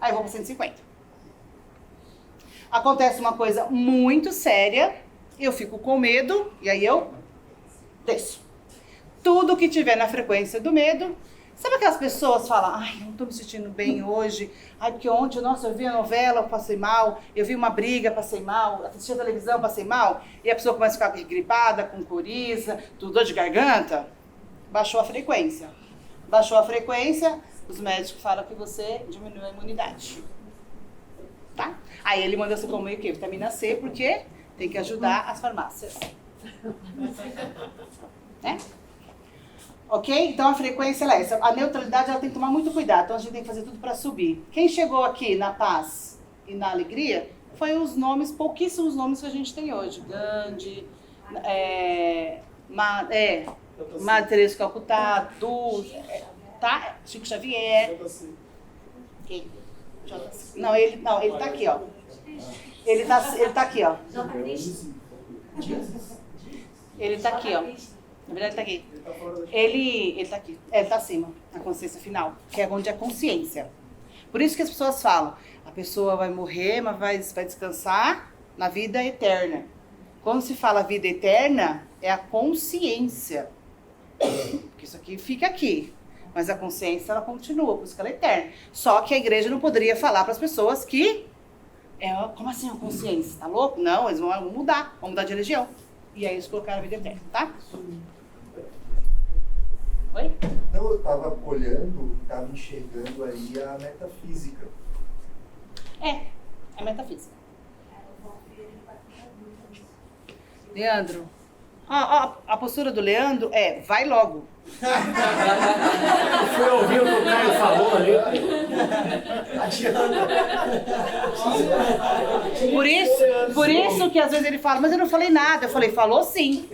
Aí eu vou para 150. Acontece uma coisa muito séria, eu fico com medo, e aí eu Desço. Tudo que tiver na frequência do medo. Sabe aquelas pessoas que falam, ai, eu não tô me sentindo bem hoje, ai, porque ontem, nossa, eu vi a novela, eu passei mal, eu vi uma briga, passei mal, assisti a televisão, passei mal, e a pessoa começa a ficar gripada, com coriza, dor de garganta? Baixou a frequência. Baixou a frequência, os médicos falam que você diminuiu a imunidade. Tá? Aí ele manda você comer o quê? Vitamina C, porque tem que ajudar as farmácias. Né? Ok? Então a frequência é essa. A neutralidade ela tem que tomar muito cuidado. Então a gente tem que fazer tudo para subir. Quem chegou aqui na paz e na alegria foi os nomes, pouquíssimos nomes que a gente tem hoje. Gandhi, Madre Teresa de Calcutá, tá? Chico Xavier. Quem? Não, ele tá aqui, ó. Ele tá aqui, ó. Ele tá aqui, ó. Na verdade, ele tá aqui. Ele tá aqui. Ele tá acima, na consciência final, que é onde é consciência. Por isso que as pessoas falam, a pessoa vai morrer, mas vai descansar na vida eterna. Quando se fala vida eterna, é a consciência. Porque isso aqui fica aqui. Mas a consciência, ela continua, por isso que ela é eterna. Só que a igreja não poderia falar para as pessoas que... como assim a consciência? Tá louco? Não, eles vão mudar de religião. E aí eles colocaram a vida eterna, tá? Oi? Não, eu estava olhando, estava enxergando aí a metafísica. É metafísica. Leandro. A postura do Leandro é, vai logo. Eu fui ouvir o que o Caio falou ali. Por isso que às vezes ele fala, mas eu não falei nada. Eu falei, falou sim.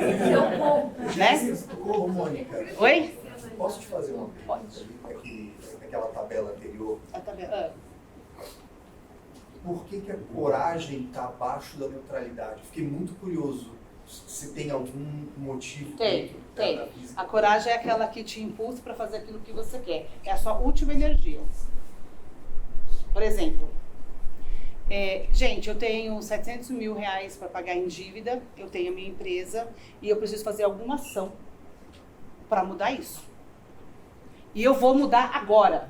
Né? Ô, Mônica. Oi? Posso te fazer uma pergunta ali, naquela tabela anterior? A tabela. Por que a coragem está abaixo da neutralidade? Fiquei muito curioso. Se tem algum motivo? Tem. A coragem é aquela que te impulsa para fazer aquilo que você quer. É a sua última energia. Por exemplo, gente, eu tenho 700 mil reais para pagar em dívida, eu tenho a minha empresa e eu preciso fazer alguma ação para mudar isso. E eu vou mudar agora.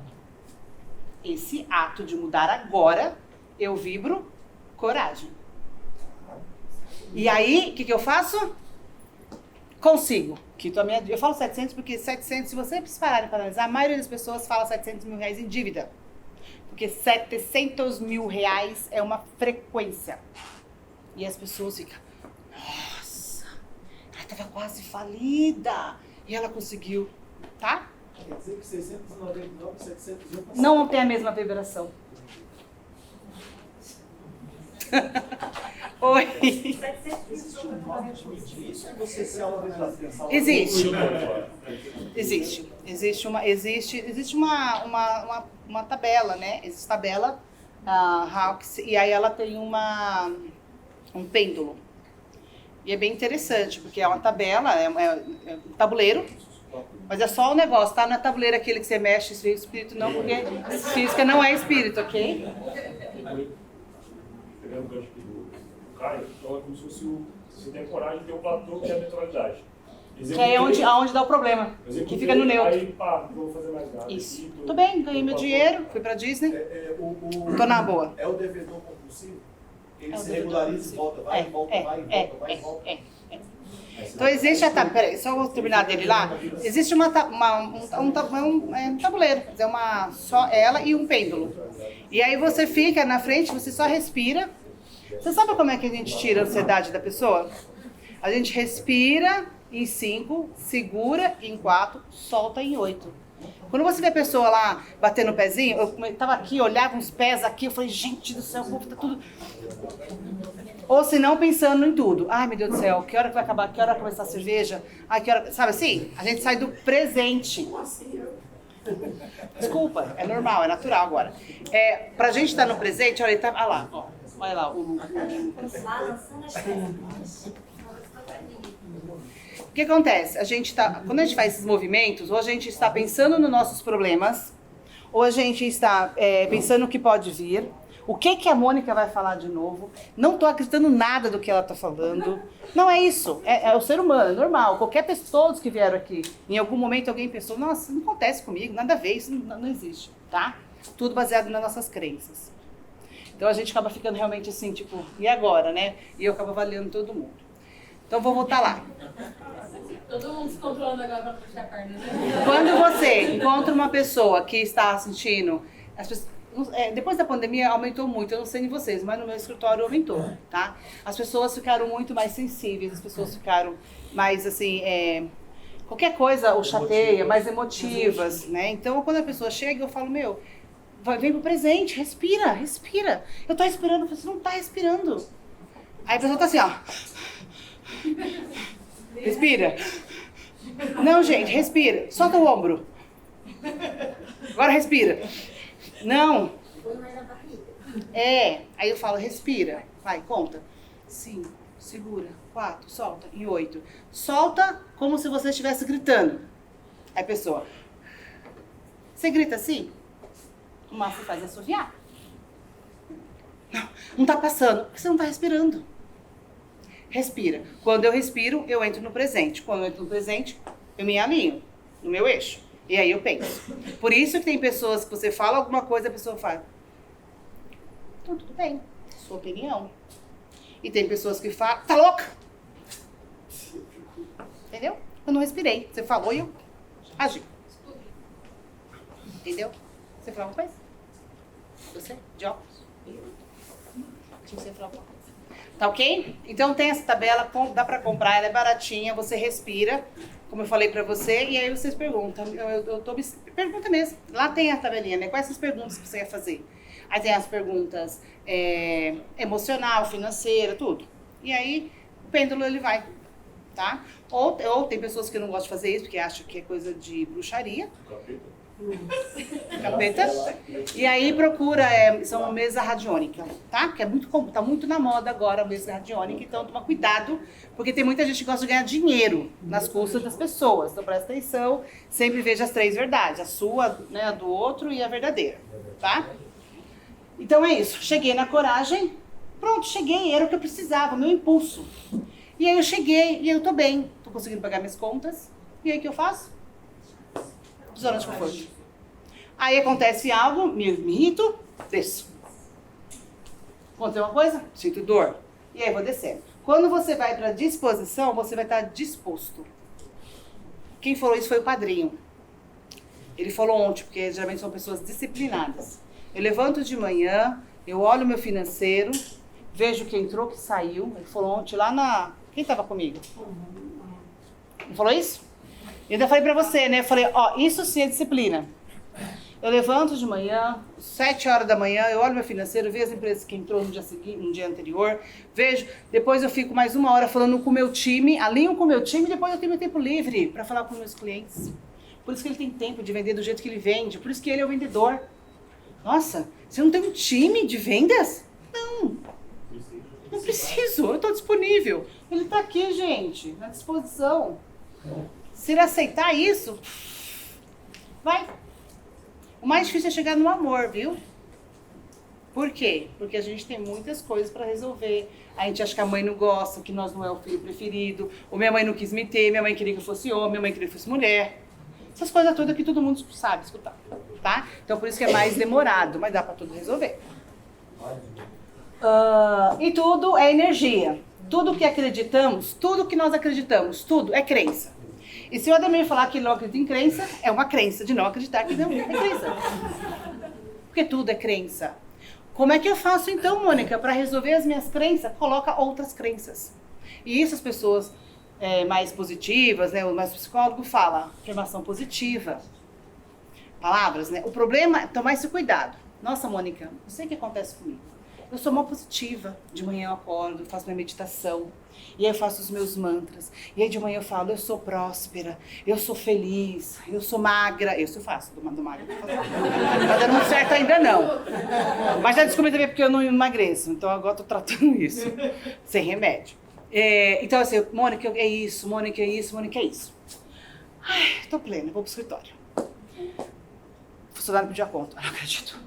Esse ato de mudar agora, eu vibro coragem. E aí, o que eu faço? Consigo. Eu falo 700 porque 700, se vocês pararem para analisar, a maioria das pessoas fala 700 mil reais em dívida. Porque 700 mil reais é uma frequência. E as pessoas ficam, nossa, ela estava quase falida. E ela conseguiu, tá? Quer dizer que 699 e 701 Não tem a mesma vibração. Oi. Existe um modo de medir isso ou você se auto-pensar? Existe uma tabela, né? Existe tabela Hawkes, e aí ela tem um pêndulo. E é bem interessante, porque é uma tabela, é um tabuleiro, mas é só o negócio, tá? Não é tabuleiro aquele que você mexe, se espírito não, porque física não é espírito, ok? Pegando o gancho aqui do Caio, então é como se fosse você tem coragem de ter um platô que é a neutralidade. Que é aonde dá o problema, que fica no neutro. Aí, pá, não vou fazer mais nada. Isso. Tudo bem, ganhei meu dinheiro, fui pra Disney, tô na boa. É o devedor compulsivo? Ele É o se devedor regulariza e volta, vai e volta, vai e volta, vai e volta. Então existe a tabela, peraí, só vou terminar dele lá. Existe um tabuleiro, quer dizer, só ela e um pêndulo. E aí você fica na frente, você só respira. Você sabe como é que a gente tira a ansiedade da pessoa? A gente respira em 5, segura em 4, solta em 8. Quando você vê a pessoa lá batendo o pezinho, eu tava aqui, olhava uns pés aqui, eu falei, gente do céu, o povo tá tudo... Ou se não, pensando em tudo. Ai, meu Deus do céu, que hora que vai acabar? Que hora vai começar a cerveja? Ai, que hora... Sabe assim? A gente sai do presente. Desculpa, é normal, é natural agora. Pra gente estar no presente, olha, olha lá, ó. Olha lá, Balançando as pernas. O que acontece? Quando a gente faz esses movimentos, ou a gente está pensando nos nossos problemas, ou a gente está pensando no que pode vir. O que a Mônica vai falar de novo? Não estou acreditando nada do que ela está falando. Não é isso. É o ser humano, é normal. Qualquer pessoa, todos que vieram aqui, em algum momento alguém pensou, nossa, não acontece comigo, nada a ver, isso não existe, tá? Tudo baseado nas nossas crenças. Então a gente acaba ficando realmente assim, tipo, e agora, né? E eu acabo avaliando todo mundo. Então vou voltar lá. Todo mundo se controlando agora pra puxar a perna, né? Quando você encontra uma pessoa que está sentindo... depois da pandemia aumentou muito, eu não sei em vocês, mas no meu escritório aumentou, tá? As pessoas ficaram muito mais sensíveis, as pessoas ficaram mais assim... qualquer coisa o chateia, mais emotivas, né? Então quando a pessoa chega, eu falo, meu... Vem pro presente, respira. Eu tô respirando, você não tá respirando. Aí a pessoa tá assim, ó. Respira. Não, gente, respira. Solta o ombro. Agora respira. Não. Aí eu falo, respira. Vai, conta. 5, segura. 4, solta. E 8. Solta como se você estivesse gritando. Aí a pessoa. Você grita assim? O máximo faz assoviar. Não tá passando, porque você não tá respirando. Respira. Quando eu respiro, eu entro no presente. Quando eu entro no presente, eu me alinho no meu eixo. E aí eu penso. Por isso que tem pessoas que você fala alguma coisa, a pessoa fala, então tudo bem, sua opinião. E tem pessoas que falam, tá louca? Entendeu? Eu não respirei. Você falou e eu agi. Entendeu? Você falou alguma coisa? Você? De óculos? Tinha que você falar alguma coisa. Tá ok? Então tem essa tabela, dá pra comprar, ela é baratinha, você respira, como eu falei pra você, e aí vocês perguntam. Pergunta mesmo. Lá tem a tabelinha, né? Quais são as perguntas que você quer fazer? Aí tem as perguntas emocional, financeira, tudo. E aí o pêndulo ele vai, tá? Ou tem pessoas que não gostam de fazer isso, porque acham que é coisa de bruxaria. Capeta. E aí procura, são uma mesa radiônica, tá? Que é muito comum, tá muito na moda agora a mesa radiônica, então toma cuidado, porque tem muita gente que gosta de ganhar dinheiro nas custas das pessoas. Então presta atenção, sempre veja as 3 verdades, a sua, né, a do outro e a verdadeira, tá? Então é isso, cheguei na coragem, pronto, cheguei, era o que eu precisava, meu impulso. E aí eu cheguei, e aí eu tô bem, tô conseguindo pagar minhas contas, e aí o que eu faço? Zona de conforto. Aí acontece algo, me irrito, desço. Aconteceu uma coisa, sinto dor. E aí vou descendo. Quando você vai para disposição, você vai estar disposto. Quem falou isso foi o padrinho. Ele falou ontem, porque geralmente são pessoas disciplinadas. Eu levanto de manhã, eu olho o meu financeiro, vejo que entrou, que saiu. Ele falou ontem lá na... Quem estava comigo? Não falou isso? Eu ainda falei pra você, né? Eu falei, isso sim é disciplina. Eu levanto de manhã, 7 horas da manhã, eu olho meu financeiro, vejo as empresas que entrou no dia seguinte, no dia anterior, vejo, depois eu fico mais 1 hora falando com o meu time, alinho com o meu time, depois eu tenho meu tempo livre para falar com meus clientes. Por isso que ele tem tempo de vender do jeito que ele vende, por isso que ele é o vendedor. Nossa, você não tem um time de vendas? Não. Não preciso, eu estou disponível. Ele está aqui, gente, à disposição. Se ele aceitar isso, vai. O mais difícil é chegar no amor, viu? Por quê? Porque a gente tem muitas coisas para resolver. A gente acha que a mãe não gosta, que nós não é o filho preferido. Ou minha mãe não quis me ter, minha mãe queria que eu fosse homem, minha mãe queria que eu fosse mulher. Essas coisas todas que todo mundo sabe escutar, tá? Então por isso que é mais demorado, mas dá para tudo resolver. E tudo é energia. Tudo que acreditamos, tudo que nós acreditamos, tudo é crença. E se o Ademir falar que não acredita em crença, é uma crença de não acreditar que não é crença. Porque tudo é crença. Como é que eu faço então, Mônica, para resolver as minhas crenças? Coloca outras crenças. E isso as pessoas mais positivas, né, o mais psicólogo fala, afirmação positiva. Palavras, né? O problema é tomar esse cuidado. Nossa, Mônica, não sei o que acontece comigo. Eu sou uma positiva. De manhã eu acordo, faço minha meditação. E aí eu faço os meus mantras. E aí de manhã eu falo, eu sou próspera, eu sou feliz, eu sou magra. Isso eu faço, do magra. Não tá dando muito certo ainda não. Mas já descobri também porque eu não emagreço. Então agora eu tô tratando isso. Sem remédio. Então assim, Mônica, é isso, Mônica, é isso, Mônica, é isso. Ai, tô plena, vou pro escritório. O funcionário pediu a conta. Eu não acredito.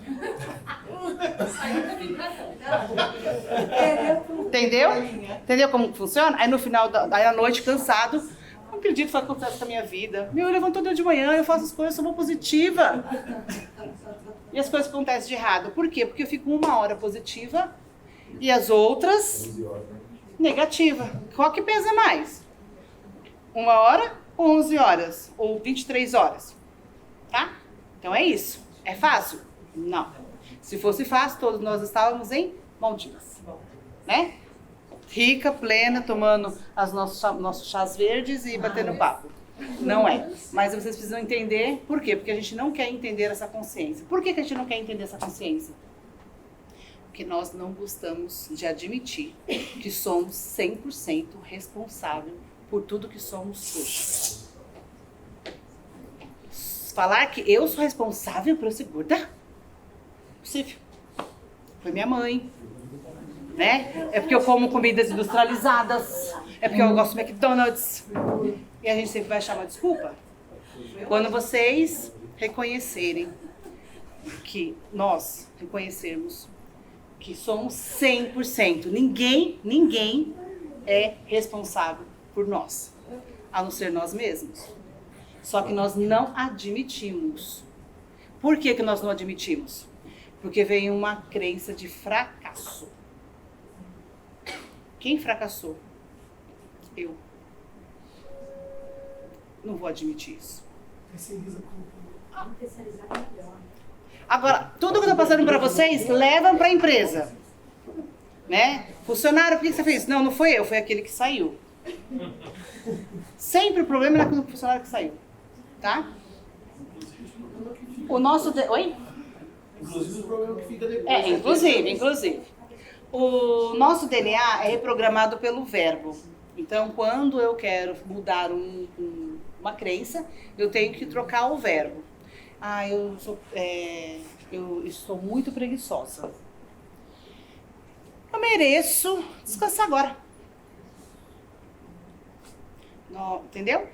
Saiu da vibração. Entendeu? Entendeu como que funciona? Aí no final, aí à noite, cansado, não acredito que acontece com a minha vida. Eu levanto todo dia de manhã, eu faço as coisas, sou uma positiva. E as coisas acontecem de errado. Por quê? Porque eu fico 1 hora positiva e as outras negativa. Qual que pesa mais? 1 hora ou 11 horas? Ou 23 horas? Tá? Então é isso. É fácil? Não. Se fosse fácil, todos nós estávamos em Maldivas. Né? Rica, plena, tomando nossos chás verdes e batendo papo. Não é. Mas vocês precisam entender por quê? Porque a gente não quer entender essa consciência. Por que a gente não quer entender essa consciência? Porque nós não gostamos de admitir que somos 100% responsáveis por tudo que somos hoje. Falar que eu sou responsável por eu ser gorda? Possível. Foi minha mãe. Né? É porque eu como comidas industrializadas. É porque eu gosto de McDonald's. E a gente sempre vai achar uma desculpa. Quando vocês reconhecerem que nós reconhecermos que somos 100%, ninguém é responsável por nós, a não ser nós mesmos. Só que nós não admitimos. Por que nós não admitimos? Porque vem uma crença de fracasso. Quem fracassou? Eu. Não vou admitir isso. Agora, tudo que eu tô passando para vocês, levam para a empresa. Né? Funcionário, por que você fez? Não foi eu, foi aquele que saiu. Sempre o problema é com o funcionário que saiu. Tá? O nosso... Oi? Inclusive o problema que fica depois. Inclusive. O nosso DNA é reprogramado pelo verbo. Então, quando eu quero mudar uma crença, eu tenho que trocar o verbo. Eu estou muito preguiçosa. Eu mereço descansar agora. Não, entendeu?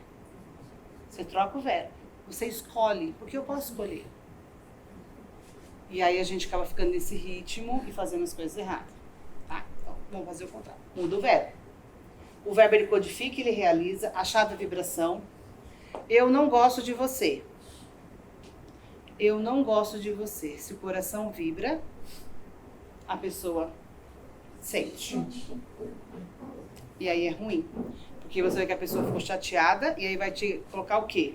Você troca o verbo. Você escolhe, porque eu posso escolher. E aí a gente acaba ficando nesse ritmo e fazendo as coisas erradas. Tá? Então, vamos fazer o contrário. Muda o verbo. O verbo ele codifica, ele realiza, a chave da vibração. Eu não gosto de você. Eu não gosto de você. Se o coração vibra, a pessoa sente. E aí é ruim. Porque você vê que a pessoa ficou chateada e aí vai te colocar o quê?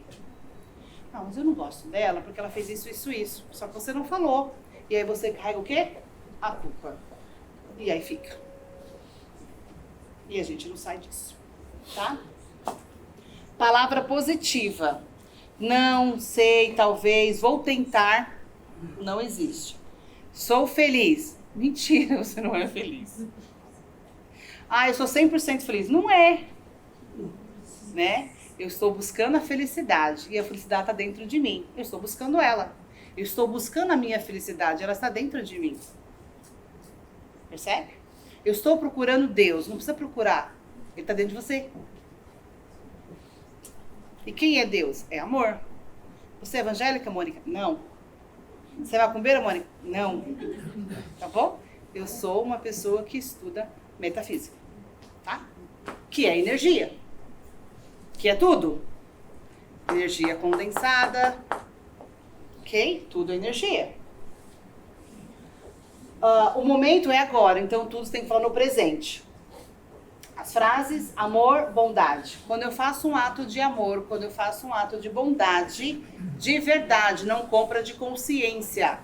Não, mas eu não gosto dela porque ela fez isso. Só que você não falou. E aí você carrega o quê? A culpa. E aí fica. E a gente não sai disso. Tá? Palavra positiva. Não, sei, talvez, vou tentar. Não existe. Sou feliz. Mentira, você não é feliz. Eu sou 100% feliz. Não é. Né? Eu estou buscando a felicidade. E a felicidade está dentro de mim. Eu estou buscando ela. Eu estou buscando a minha felicidade. Ela está dentro de mim. Percebe? Eu estou procurando Deus. Não precisa procurar. Ele está dentro de você. E quem é Deus? É amor. Você é evangélica, Mônica? Não. Você é macumbeira, Mônica? Não. Tá bom? Eu sou uma pessoa que estuda metafísica. Tá? Que é energia. Que é tudo. Energia condensada. Ok? Tudo é energia. O momento é agora. Então tudo você tem que falar no presente. As frases, amor, bondade. Quando eu faço um ato de amor, quando eu faço um ato de bondade, de verdade, não compra de consciência.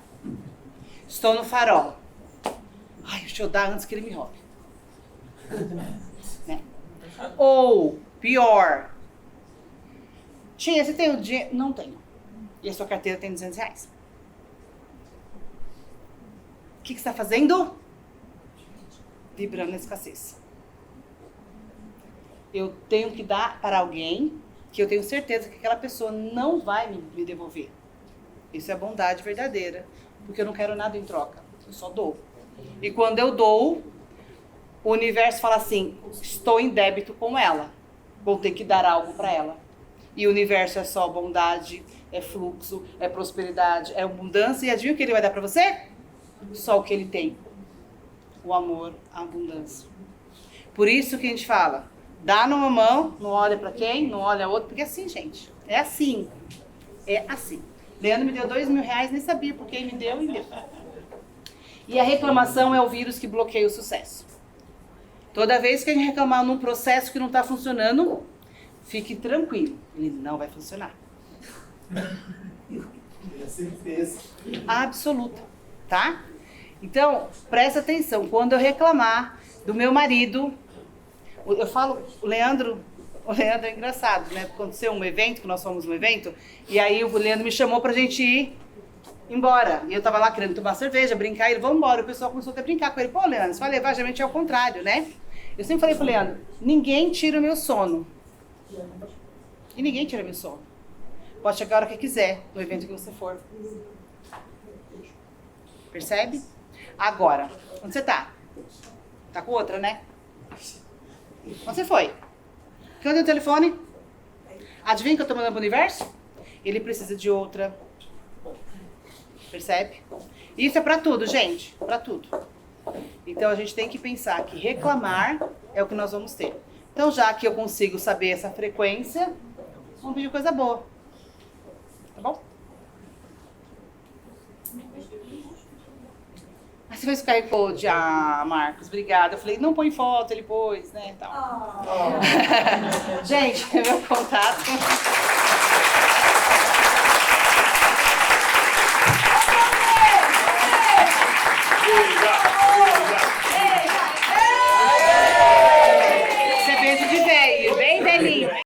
Estou no farol. Deixa eu dar antes que ele me roube. Né? Ou, pior. Tia, você tem o dinheiro? Não tenho. E a sua carteira tem R$200. O que você está fazendo? Vibrando na escassez. Eu tenho que dar para alguém que eu tenho certeza que aquela pessoa não vai me devolver. Isso é bondade verdadeira. Porque eu não quero nada em troca. Eu só dou. E quando eu dou, o universo fala assim, estou em débito com ela. Vou ter que dar algo para ela. E o universo é só bondade, é fluxo, é prosperidade, é abundância. E adivinha o que ele vai dar para você? só o que ele tem. O amor, a abundância. Por isso que a gente fala, dá numa mão, não olha pra quem, não olha a outra, porque é assim, gente. É assim. É assim. Leandro me deu R$2.000, nem sabia por quem me deu e deu. E a reclamação é o vírus que bloqueia o sucesso. Toda vez que a gente reclamar num processo que não está funcionando, fique tranquilo, ele não vai funcionar. É certeza. Absoluta, tá? Então, presta atenção, quando eu reclamar do meu marido, eu falo, o Leandro é engraçado, né? Aconteceu um evento, que nós fomos um evento, e aí o Leandro me chamou pra gente ir embora. E eu tava lá querendo tomar cerveja, brincar, e ele, vamos embora. O pessoal começou a brincar com ele. Pô, Leandro, você vai levar, geralmente é o contrário, né? Eu sempre falei pro Leandro, ninguém tira o meu sono. E ninguém tira meu sono. Pode chegar a hora que quiser, no evento que você for. Percebe? Agora, onde você tá? Tá com outra, né? Onde você foi? Cadê o telefone? Adivinha que eu tô mandando pro universo? Ele precisa de outra. Percebe? Isso é pra tudo, gente. Pra tudo. Então a gente tem que pensar que reclamar é o que nós vamos ter. Então já que eu consigo saber essa frequência, vamos pedir coisa boa. Tá bom? Aí você fez o QR Code, Marcos, obrigada. Eu falei, não põe foto, ele pôs, né, tal. Gente, meu contato.